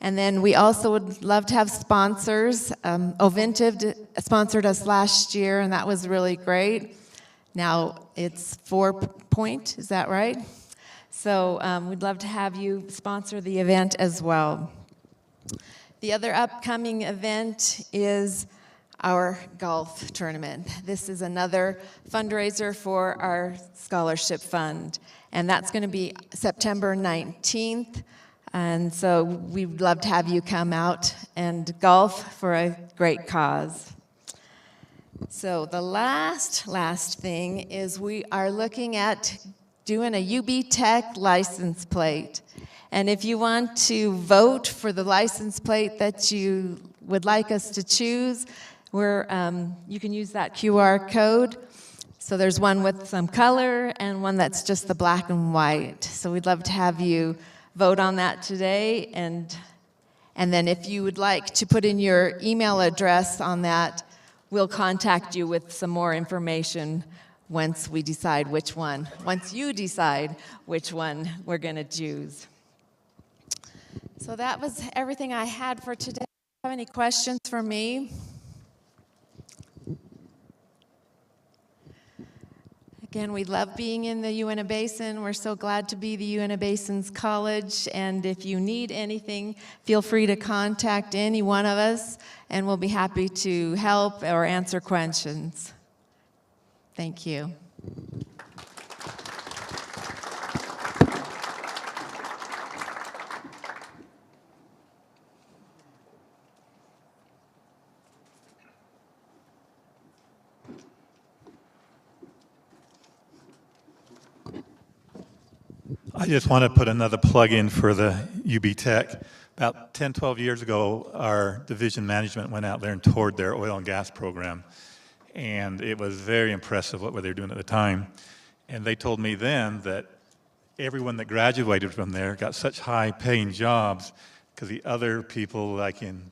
And then we also would love to have sponsors. Ovintiv sponsored us last year, and that was really great. Now it's 4 Point, is that right? So we'd love to have you sponsor the event as well. The other upcoming event is our golf tournament. This is another fundraiser for our scholarship fund, and that's going to be September 19th. And so we'd love to have you come out and golf for a great cause. So the last thing is we are looking at doing a UB Tech license plate. And if you want to vote for the license plate that you would like us to choose, you can use that QR code. So there's one with some color and one that's just the black and white. So we'd love to have you vote on that today. And then if you would like to put in your email address on that, we'll contact you with some more information once you decide which one we're going to choose. So that was everything I had for today. Do you have any questions for me? Again, we love being in the Uinta Basin. We're so glad to be the Uinta Basin's college. And if you need anything, feel free to contact any one of us, and we'll be happy to help or answer questions. Thank you. I just want to put another plug in for the UB Tech. About 10, 12 years ago, our division management went out there and toured their oil and gas program. And it was very impressive what they were doing at the time. And they told me then that everyone that graduated from there got such high-paying jobs because the other people, like in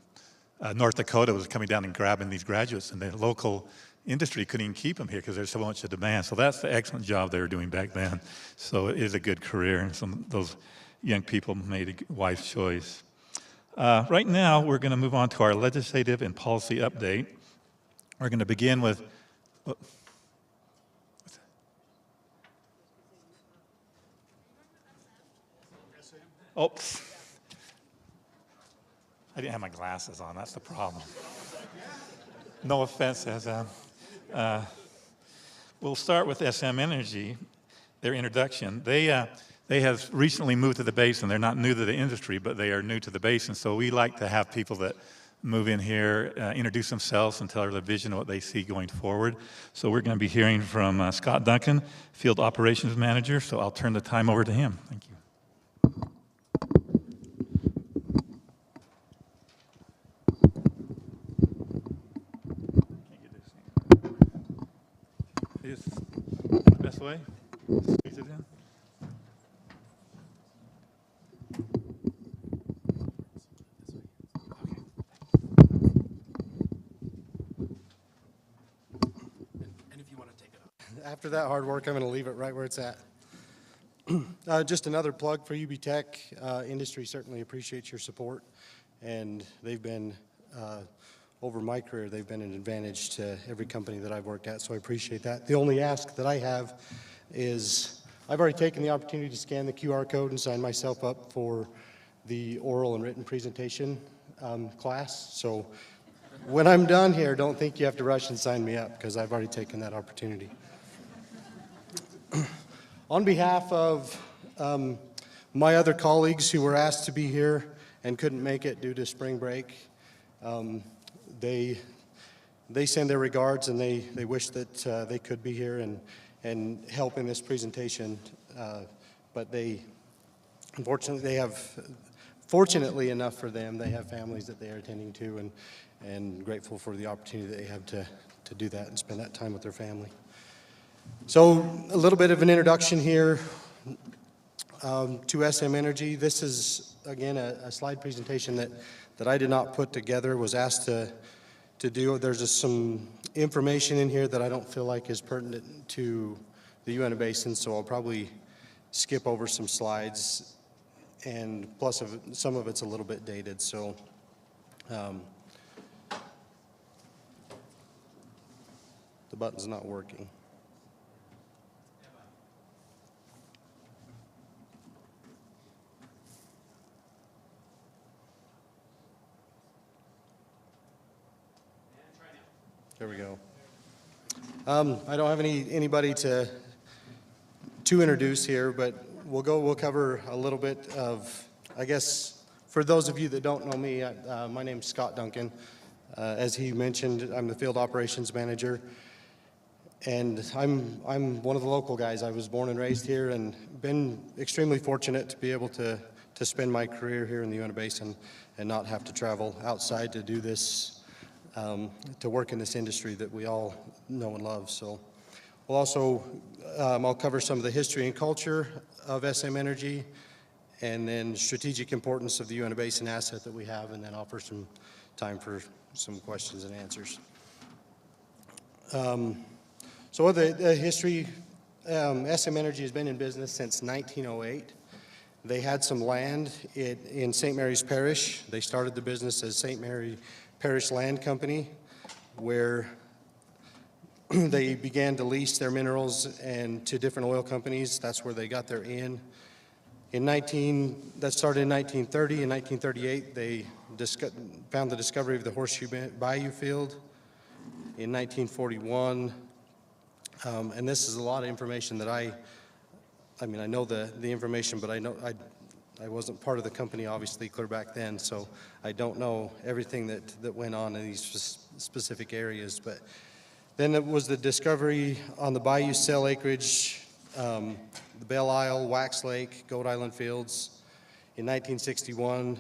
North Dakota, was coming down and grabbing these graduates, and the local industry couldn't even keep them here because there's so much of demand. So that's the excellent job they were doing back then. So it is a good career, and some of those young people made a wise choice. Right now, we're going to move on to our legislative and policy update. We're going to begin with... Oops. I didn't have my glasses on. That's the problem. No offense, SM. We'll start with SM Energy, their introduction. They have recently moved to the basin. They're not new to the industry, but they are new to the basin. So we like to have people that move in here, introduce themselves, and tell their vision of what they see going forward. So we're going to be hearing from Scott Duncan, Field Operations Manager. So I'll turn the time over to him. Thank you. Is the best way? Squeeze it in. And if you want to take it up. After that hard work, I'm going to leave it right where it's at. Just another plug for UB Tech. Industry certainly appreciates your support, and they've been over my career, they've been an advantage to every company that I've worked at, so I appreciate that. The only ask that I have is I've already taken the opportunity to scan the QR code and sign myself up for the oral and written presentation class. So when I'm done here, don't think you have to rush and sign me up, because I've already taken that opportunity. On behalf of my other colleagues who were asked to be here and couldn't make it due to spring break, they send their regards, and they wish that they could be here and help in this presentation. But unfortunately, fortunately enough for them, they have families that they are attending to, and grateful for the opportunity that they have to do that and spend that time with their family. So a little bit of an introduction here to SM Energy. This is, again, a slide presentation that I did not put together, was asked to do. There's just some information in here that I don't feel like is pertinent to the Uinta Basin, so I'll probably skip over some slides and plus some of it's a little bit dated, so the button's not working. There we go. I don't have anybody to introduce here, but we'll cover a little bit of, I guess, for those of you that don't know me, my name's Scott Duncan. As he mentioned, I'm the field operations manager, and I'm one of the local guys. I was born and raised here, and been extremely fortunate to be able to spend my career here in the Uinta Basin and not have to travel outside to do this, to work in this industry that we all know and love. So we'll also, I'll cover some of the history and culture of SM Energy, and then strategic importance of the Uinta Basin asset that we have, and then offer some time for some questions and answers. So the history, SM Energy has been in business since 1908. They had some land in St. Mary's Parish. They started the business as St. Mary Parish Land Company, where they began to lease their minerals and to different oil companies. That's where they got their in. That started in 1930. In 1938, they found the discovery of the Horseshoe Bayou field. In 1941, and this is a lot of information that I mean, I know the information, but I wasn't part of the company, obviously, clear back then, so I don't know everything that went on in these specific areas. But then it was the discovery on the Bayou Cell acreage, the Belle Isle, Wax Lake, Goat Island fields. In 1961,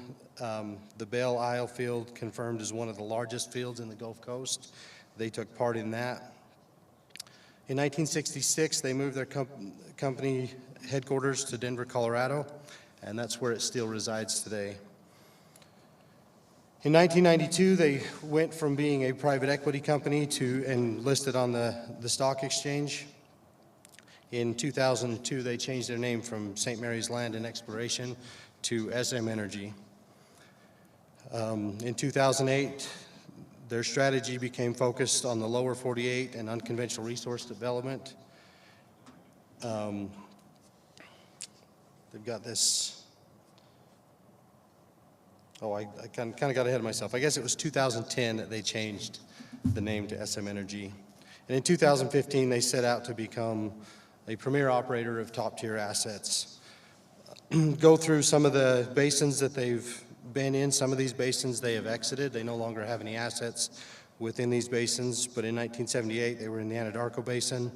the Belle Isle field confirmed as one of the largest fields in the Gulf Coast. They took part in that. In 1966, they moved their company headquarters to Denver, Colorado, and that's where it still resides today. In 1992, they went from being a private equity company and listed on the stock exchange. In 2002, they changed their name from St. Mary's Land and Exploration to SM Energy. In 2008, their strategy became focused on the lower 48 and unconventional resource development. They've got this, I kind of got ahead of myself. I guess it was 2010 that they changed the name to SM Energy. And in 2015, they set out to become a premier operator of top-tier assets. Go through some of the basins that they've been in. Some of these basins they have exited. They no longer have any assets within these basins. But in 1978, they were in the Anadarko Basin.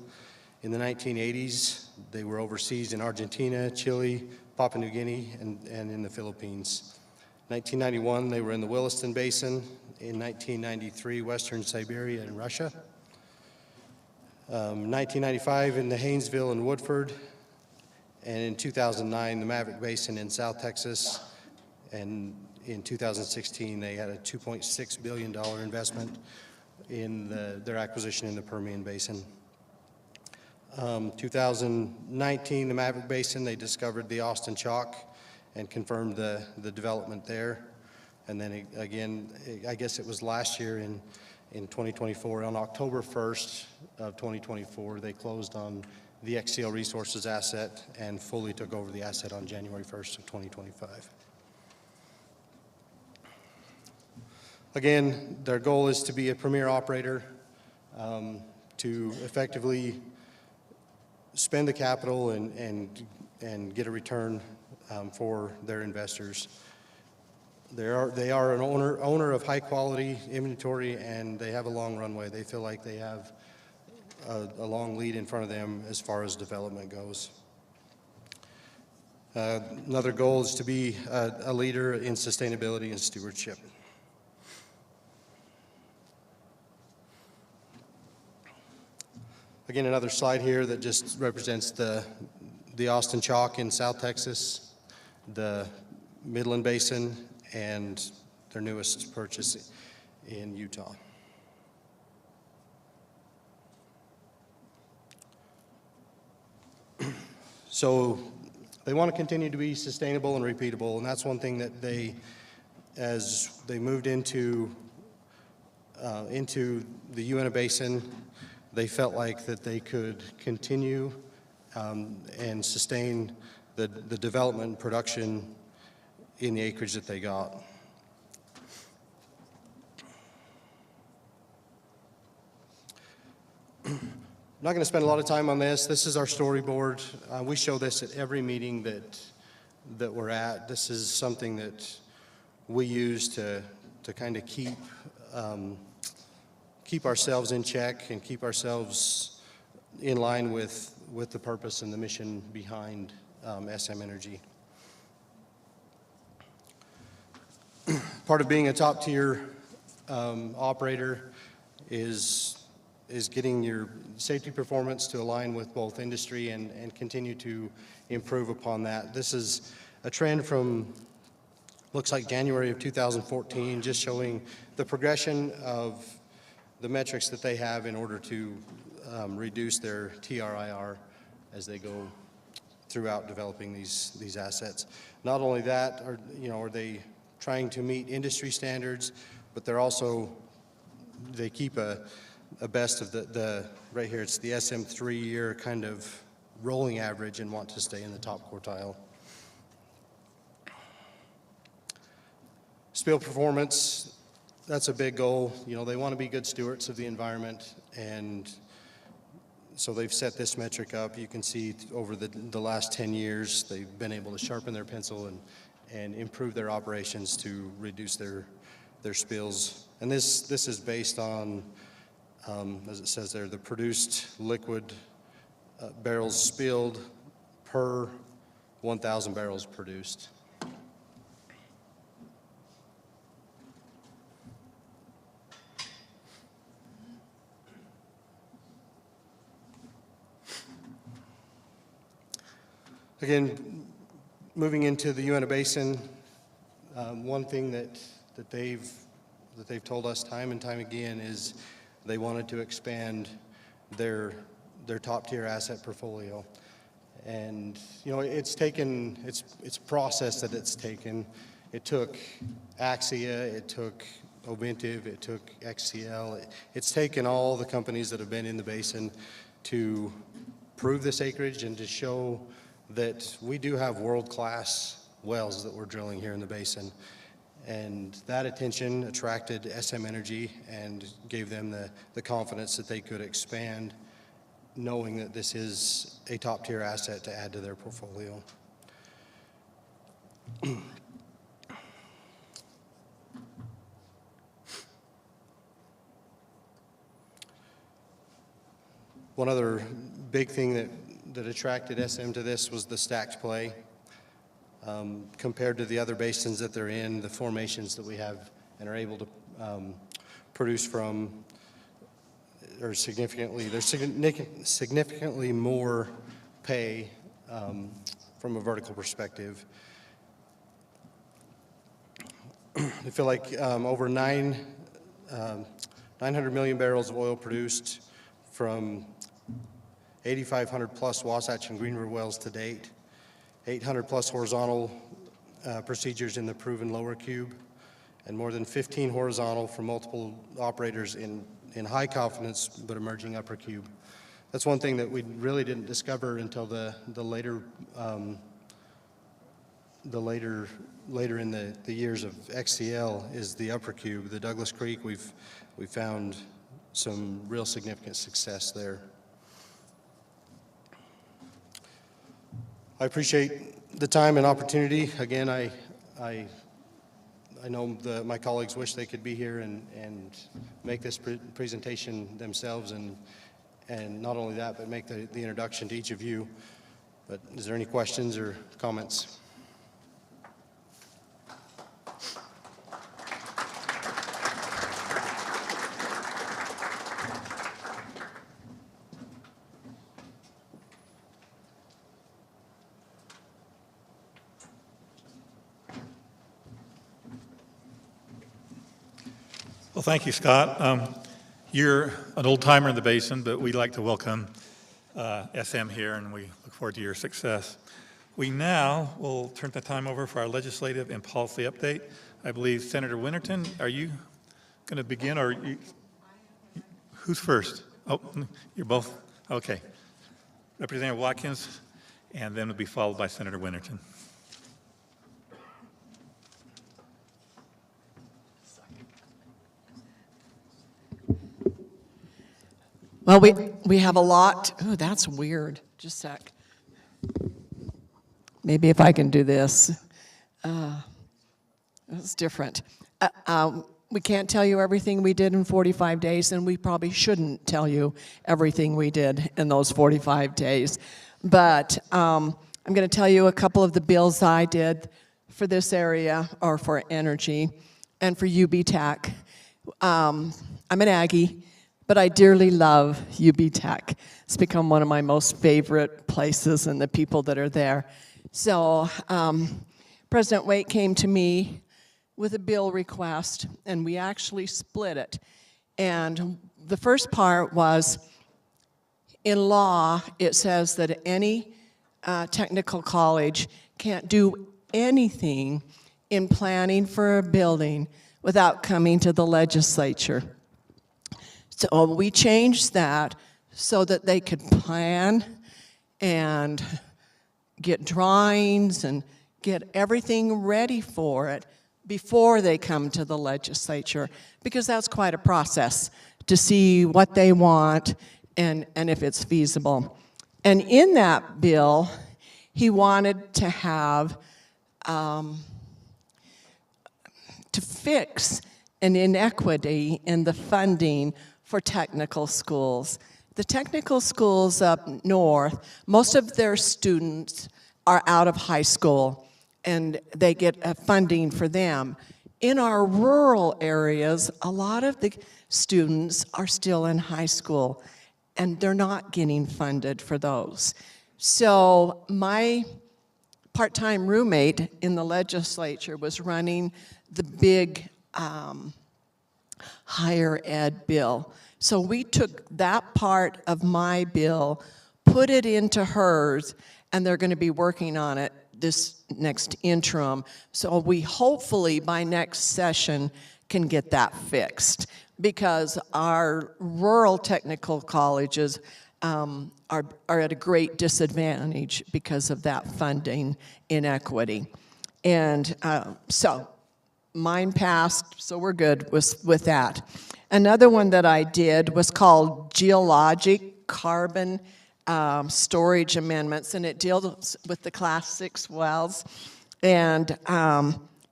In the 1980s, they were overseas in Argentina, Chile, Papua New Guinea, and in the Philippines. 1991, they were in the Williston Basin. In 1993, Western Siberia and Russia. 1995 in the Haynesville and Woodford. And in 2009, the Maverick Basin in South Texas. And in 2016, they had a $2.6 billion investment in their acquisition in the Permian Basin. 2019, the Maverick Basin, they discovered the Austin Chalk and confirmed the development there. And then again, I guess it was last year in 2024, on October 1st of 2024, they closed on the XCL Resources asset and fully took over the asset on January 1st of 2025. Again, their goal is to be a premier operator, to effectively spend the capital and get a return for their investors. They are an owner of high quality inventory, and they have a long runway. They feel like they have a long lead in front of them as far as development goes. Another goal is to be a leader in sustainability and stewardship. Again, another slide here that just represents the Austin Chalk in South Texas, the Midland Basin, and their newest purchase in Utah. So they want to continue to be sustainable and repeatable, and that's one thing that they, as they moved into the Uinta Basin, they felt like that they could continue and sustain the development and production in the acreage that they got. I'm not going to spend a lot of time on this. This is our storyboard. We show this at every meeting that we're at. This is something that we use to kind of keep ourselves in check and keep ourselves in line with the purpose and the mission behind SM Energy. Part of being a top-tier operator is getting your safety performance to align with both industry and continue to improve upon that. This is a trend from, looks like January of 2014, just showing the progression of the metrics that they have in order to reduce their TRIR as they go throughout developing these assets. Not only that, are they trying to meet industry standards, but they keep a best of the right here, it's the SM 3-year kind of rolling average and want to stay in the top quartile. Spill performance, that's a big goal. They want to be good stewards of the environment, and so they've set this metric up. You can see over the last 10 years, they've been able to sharpen their pencil and improve their operations to reduce their spills. And this is based on, as it says there, the produced liquid barrels spilled per 1,000 barrels produced. Again, moving into the Uinta Basin, one thing that they've told us time and time again is they wanted to expand their top-tier asset portfolio. And, it's a process that it's taken. It took Axia, it took Ovintiv, it took XCL. It's taken all the companies that have been in the basin to prove this acreage and to show that we do have world-class wells that we're drilling here in the basin. And that attention attracted SM Energy and gave them the confidence that they could expand, knowing that this is a top-tier asset to add to their portfolio. One other big thing that attracted SM to this was the stacked play. Compared to the other basins that they're in, the formations that we have and are able to produce from are significantly more pay from a vertical perspective. I feel like over 900 million barrels of oil produced from 8,500 plus Wasatch and Green River wells to date, 800 plus horizontal procedures in the proven lower cube, and more than 15 horizontal from multiple operators in high confidence but emerging upper cube. That's one thing that we really didn't discover until later in the years of XCL is the upper cube, the Douglas Creek. We've found some real significant success there. I appreciate the time and opportunity. Again, I know my colleagues wish they could be here and make this presentation themselves, and not only that, but make the introduction to each of you. But is there any questions or comments? Well, thank you, Scott. You're an old timer in the basin, but we'd like to welcome SM here, and we look forward to your success. We now will turn the time over for our legislative and policy update. I believe Senator Winterton, are you going to begin, or who's first? Oh, you're both? Okay. Representative Watkins, and then it'll be followed by Senator Winterton. Well, we have a lot. Oh, that's weird. Just a sec. Maybe if I can do this. It's different. We can't tell you everything we did in 45 days, and we probably shouldn't tell you everything we did in those 45 days. But I'm going to tell you a couple of the bills I did for this area, or for energy, and for UB Tech. I'm an Aggie, but I dearly love UB Tech. It's become one of my most favorite places and the people that are there. So President Waite came to me with a bill request, and we actually split it. And the first part was, in law, it says that any technical college can't do anything in planning for a building without coming to the legislature. So we changed that so that they could plan and get drawings and get everything ready for it before they come to the legislature, because that's quite a process to see what they want and if it's feasible. And in that bill, he wanted to have, to fix an inequity in the funding for technical schools. The technical schools up north, most of their students are out of high school, and they get funding for them. In our rural areas, a lot of the students are still in high school, and they're not getting funded for those. So my part-time roommate in the legislature was running the big higher ed bill. So we took that part of my bill, put it into hers, and they're going to be working on it this next interim. So we hopefully by next session can get that fixed, because our rural technical colleges are at a great disadvantage because of that funding inequity. And so mine passed, so we're good with that. Another one that I did was called Geologic Carbon Storage Amendments, and it deals with the Class 6 wells. And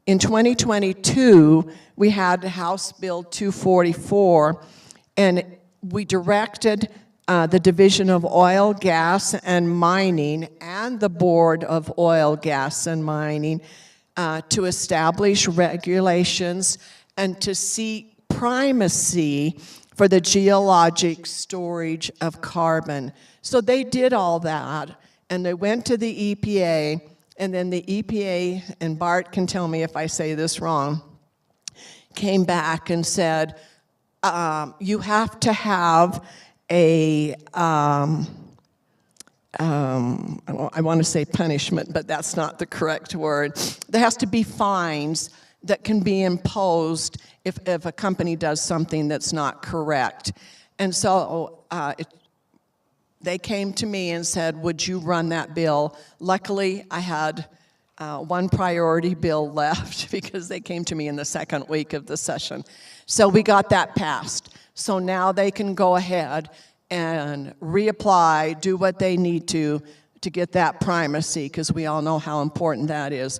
in 2022, we had House Bill 244, and we directed the Division of Oil, Gas, and Mining and the Board of Oil, Gas, and Mining to establish regulations and to seek primacy for the geologic storage of carbon. So they did all that, and they went to the EPA, and then the EPA, and Bart can tell me if I say this wrong, came back and said, you have to have a, I want to say punishment, but that's not the correct word. There has to be fines that can be imposed if a company does something that's not correct. And so they came to me and said, would you run that bill? Luckily, I had one priority bill left because they came to me in the second week of the session. So we got that passed. So now they can go ahead and reapply, do what they need to get that primacy, because we all know how important that is.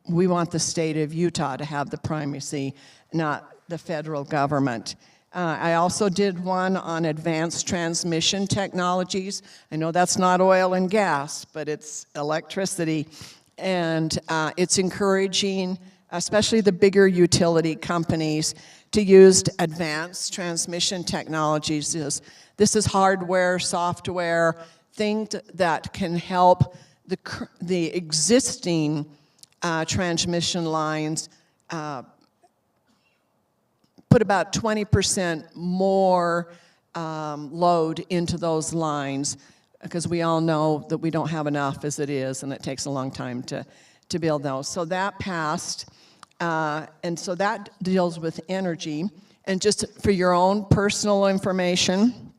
We want the state of Utah to have the primacy, not the federal government. I also did one on advanced transmission technologies. I know that's not oil and gas, but it's electricity. And it's encouraging, especially the bigger utility companies, to use advanced transmission technologies. This is hardware, software, things that can help the existing transmission lines put about 20% more load into those lines because we all know that we don't have enough as it is, and it takes a long time to build those. So that passed, and so that deals with energy. And just for your own personal information,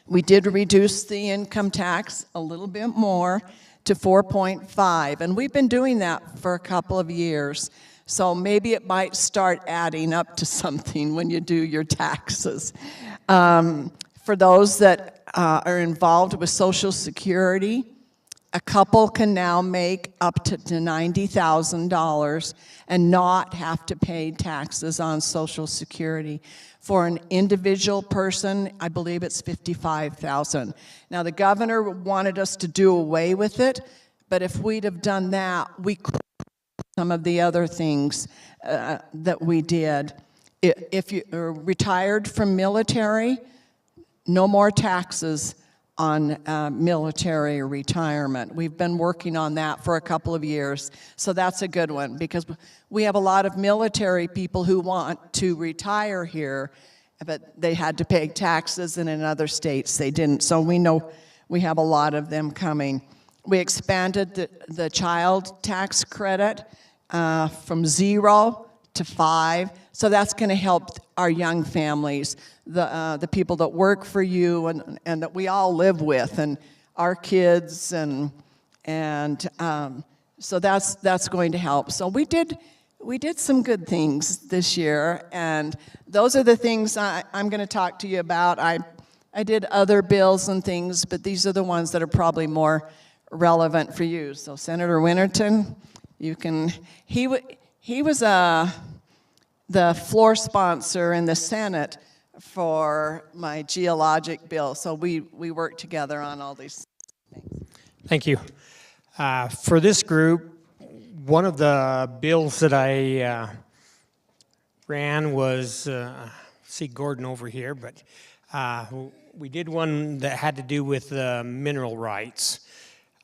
we did reduce the income tax a little bit more to 4.5, and we've been doing that for a couple of years. So maybe it might start adding up to something when you do your taxes. For those that are involved with Social Security, a couple can now make up to $90,000 and not have to pay taxes on Social Security. For an individual person, I believe it's $55,000. Now, the governor wanted us to do away with it, but if we'd have done that, we could some of the other things that we did. If you are retired from military, no more taxes on military retirement. We've been working on that for a couple of years, so that's a good one, because we have a lot of military people who want to retire here, but they had to pay taxes, and in other states they didn't. So we know we have a lot of them coming. We expanded the child tax credit from 0 to 5, so that's going to help our young families, the people that work for you and that we all live with, and our kids, and so that's going to help. So we did some good things this year, and those are the things I'm going to talk to you about. I did other bills and things, but these are the ones that are probably more relevant for you. So Senator Winterton, you can, he was the floor sponsor in the Senate for my geologic bill. So we worked together on all these things. Thank you. For this group, one of the bills that I ran was, see Gordon over here, but we did one that had to do with mineral rights.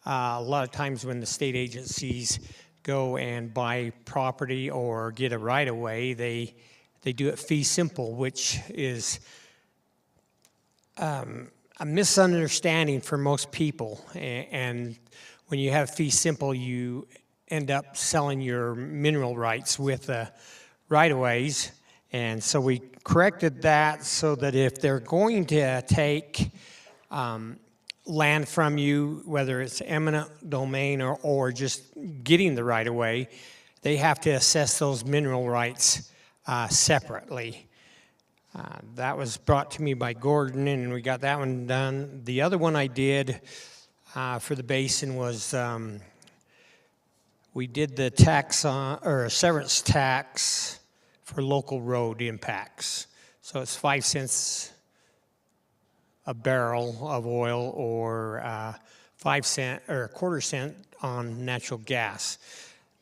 A lot of times when the state agencies go and buy property or get a right-of-way, they do it fee simple, which is a misunderstanding for most people. And when you have fee simple, you end up selling your mineral rights with right-of-ways. And so we corrected that so that if they're going to take land from you, whether it's eminent domain or just getting the right-of-way, they have to assess those mineral rights separately. That was brought to me by Gordon, and we got that one done. The other one I did for the basin was we did the tax or severance tax for local road impacts. So it's 5 cents a barrel of oil, or 5 cents or a quarter cent on natural gas.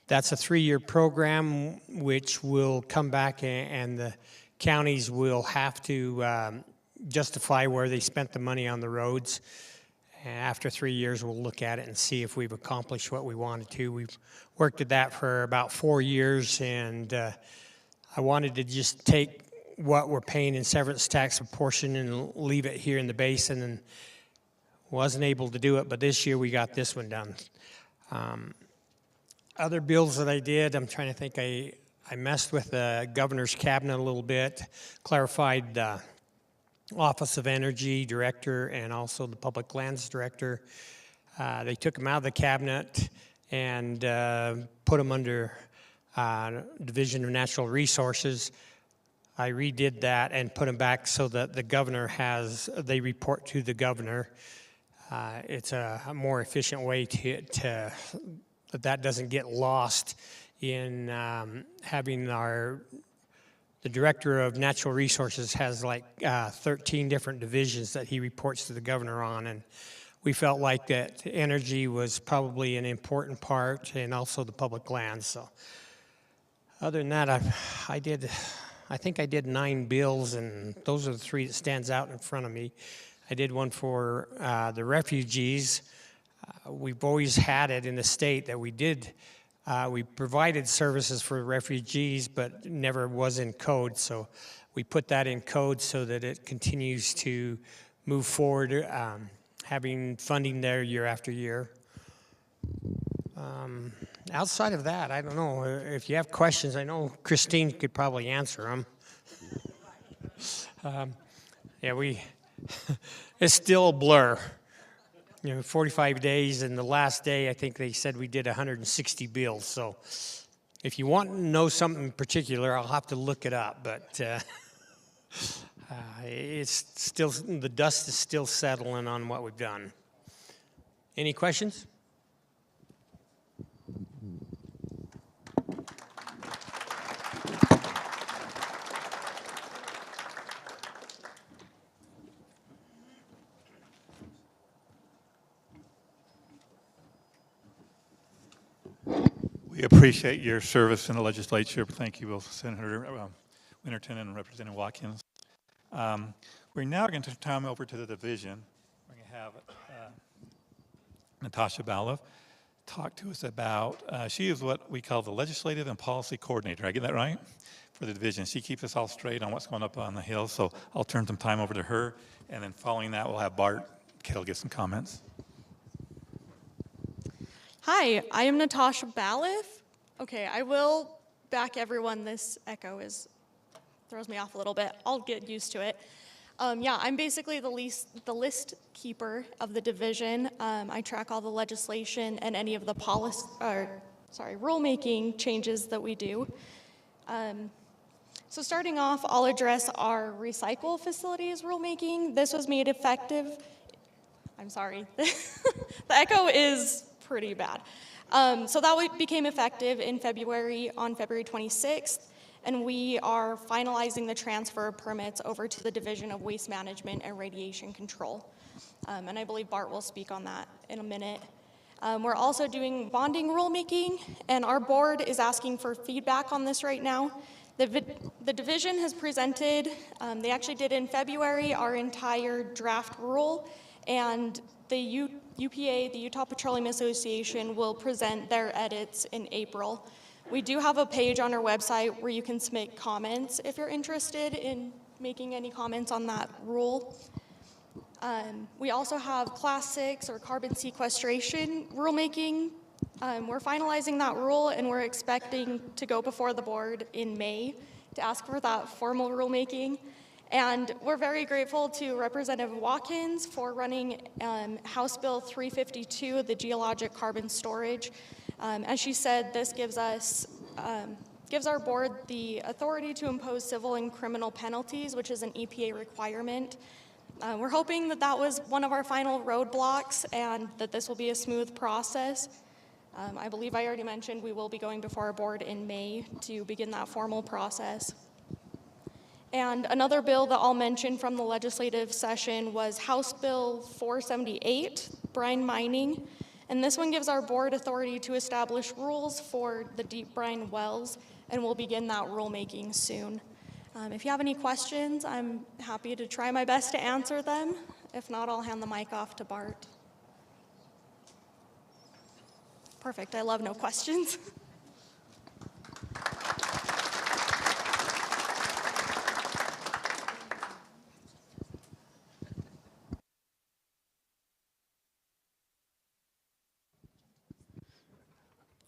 That's a 3-year program which will come back, and the counties will have to justify where they spent the money on the roads. And after 3 years, we'll look at it and see if we've accomplished what we wanted to. We've worked at that for about 4 years, and I wanted to just take what we're paying in severance tax portion and leave it here in the basin, and wasn't able to do it, but this year we got this one done. Other bills that I did, I'm trying to think, I messed with the governor's cabinet a little bit, clarified the Office of Energy Director and also the Public Lands Director. They took them out of the cabinet and put them under Division of Natural Resources. I redid that and put them back so that the governor they report to the governor. It's a more efficient way that doesn't get lost in having the Director of Natural Resources has like 13 different divisions that he reports to the governor on, and we felt like that energy was probably an important part, and also the public lands. So other than that, I think I did 9 bills, and those are the 3 that stands out in front of me. I did one for the refugees. We've always had it in the state that we provided services for refugees, but never was in code. So we put that in code so that it continues to move forward. having funding there year after year. Outside of that, I don't know. If you have questions, I know Christine could probably answer them. Yeah, it's still a blur. 45 days, and the last day, I think they said we did 160 bills. So if you want to know something in particular, I'll have to look it up. But it's still, the dust is still settling on what we've done. Any questions? We appreciate your service in the legislature. Thank you both, Senator Winterton and Representative Watkins. We're now going to turn over to the division. We're going to have Natasha Balov talk to us about, she is what we call the Legislative and Policy Coordinator. I get that right? For the division. She keeps us all straight on what's going up on the Hill, so I'll turn some time over to her, and then following that, we'll have Bart Kittle give some comments. Hi, I am Natasha Balif. Okay, I will back everyone. This echo throws me off a little bit. I'll get used to it. Yeah, I'm basically the list keeper of the division. I track all the legislation and any of the rulemaking changes that we do. So starting off, I'll address our recycle facilities rulemaking. This was made effective. I'm sorry, the echo is pretty bad. So that became effective in February, on February 26th, and we are finalizing the transfer of permits over to the Division of Waste Management and Radiation Control. And I believe Bart will speak on that in a minute. We're also doing bonding rulemaking, and our board is asking for feedback on this right now. The division has presented, they actually did in February, our entire draft rule, and the UPA, the Utah Petroleum Association, will present their edits in April. We do have a page on our website where you can submit comments if you're interested in making any comments on that rule. We also have Class 6 or carbon sequestration rulemaking. We're finalizing that rule, and we're expecting to go before the board in May to ask for that formal rulemaking. And we're very grateful to Representative Watkins for running House Bill 352, the geologic carbon storage. As she said, this gives our board the authority to impose civil and criminal penalties, which is an EPA requirement. We're hoping that that was one of our final roadblocks and that this will be a smooth process. I believe I already mentioned we will be going before our board in May to begin that formal process. And another bill that I'll mention from the legislative session was House Bill 478, brine mining. And this one gives our board authority to establish rules for the deep brine wells, and we'll begin that rulemaking soon. If you have any questions, I'm happy to try my best to answer them. If not, I'll hand the mic off to Bart. Perfect, I love no questions.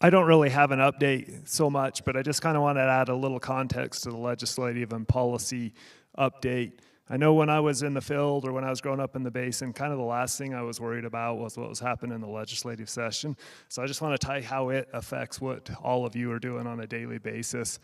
I don't really have an update so much, but I just kind of want to add a little context to the legislative and policy update. I know when I was in the field or when I was growing up in the basin, kind of the last thing I was worried about was what was happening in the legislative session. So I just want to tie how it affects what all of you are doing on a daily basis.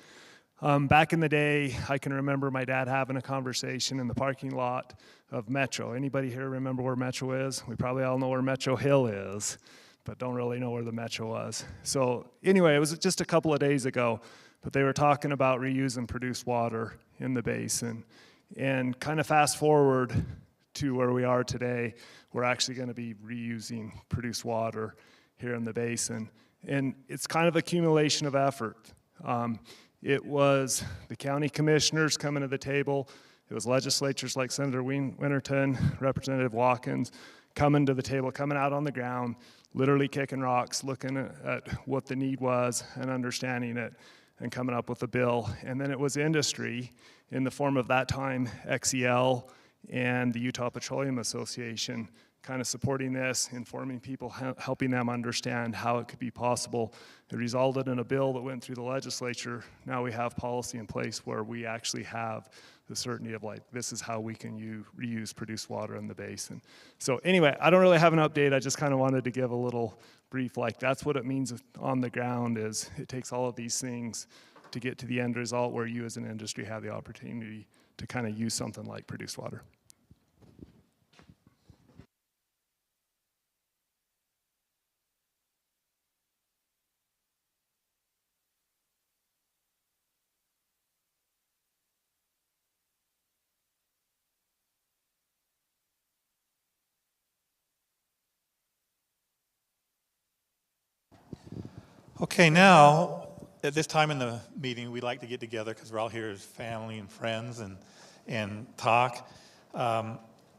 Back in the day, I can remember my dad having a conversation in the parking lot of Metro. Anybody here remember where Metro is? We probably all know where Metro Hill is, but don't really know where the Metro was. So anyway, it was just a couple of days ago, but they were talking about reusing produced water in the basin. And kind of fast forward to where we are today, we're actually going to be reusing produced water here in the basin. And it's kind of accumulation of effort. It was the county commissioners coming to the table. It was legislatures like Senator Winterton, Representative Watkins, coming to the table, coming out on the ground, literally kicking rocks, looking at what the need was and understanding it and coming up with a bill. And then it was industry in the form of that time XEL and the Utah Petroleum Association kind of supporting this, informing people, helping them understand how it could be possible. It resulted in a bill that went through the legislature. Now we have policy in place where we actually have the certainty of like, this is how we can reuse produced water in the basin. So anyway, I don't really have an update. I just kind of wanted to give a little brief, like that's what it means on the ground is it takes all of these things to get to the end result where you as an industry have the opportunity to kind of use something like produced water. Okay, now, at this time in the meeting, we like to get together because we're all here as family and friends and talk.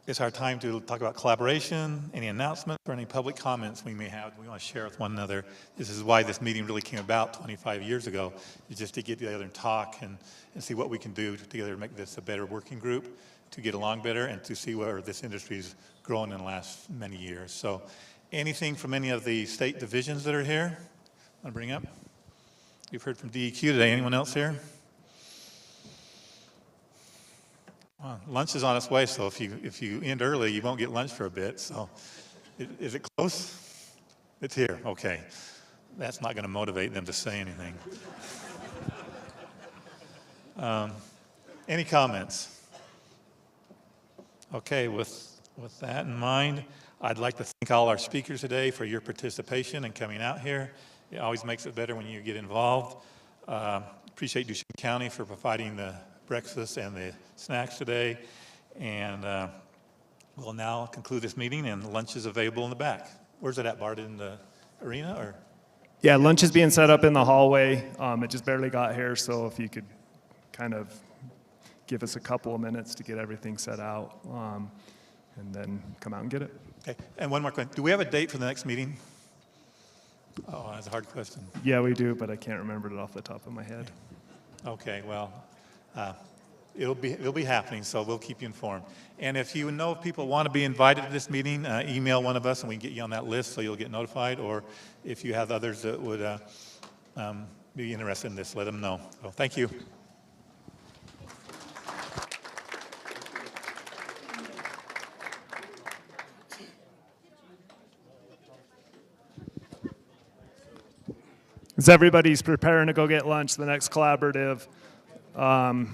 It's our time to talk about collaboration, any announcements, or any public comments we may have we want to share with one another. This is why this meeting really came about 25 years ago, is just to get together and talk and see what we can do together to make this a better working group, to get along better, and to see where this industry's grown in the last many years. So anything from any of the state divisions that are here? Want to bring up? You've heard from DEQ today. Anyone else here? Well, lunch is on its way, so if you end early, you won't get lunch for a bit. So, is it close? It's here. Okay, that's not going to motivate them to say anything. Any comments? Okay, with that in mind, I'd like to thank all our speakers today for your participation and coming out here. It always makes it better when you get involved. Appreciate Duchesne County for providing the breakfast and the snacks today. And we'll now conclude this meeting, and lunch is available in the back. Where's it at, Bart? In the arena, or? Yeah, lunch is being set up in the hallway. It just barely got here, so if you could kind of give us a couple of minutes to get everything set out, and then come out and get it. Okay, and one more question. Do we have a date for the next meeting? Oh, that's a hard question. Yeah, we do, but I can't remember it off the top of my head. Okay, well, it'll be happening, so we'll keep you informed. And if you know if people want to be invited to this meeting, email one of us and we can get you on that list so you'll get notified. Or if you have others that would be interested in this, let them know. So thank you. As everybody's preparing to go get lunch, the next collaborative, the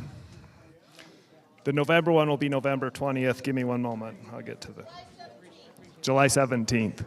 November one will be November 20th. Give me one moment. I'll get to the July 17th.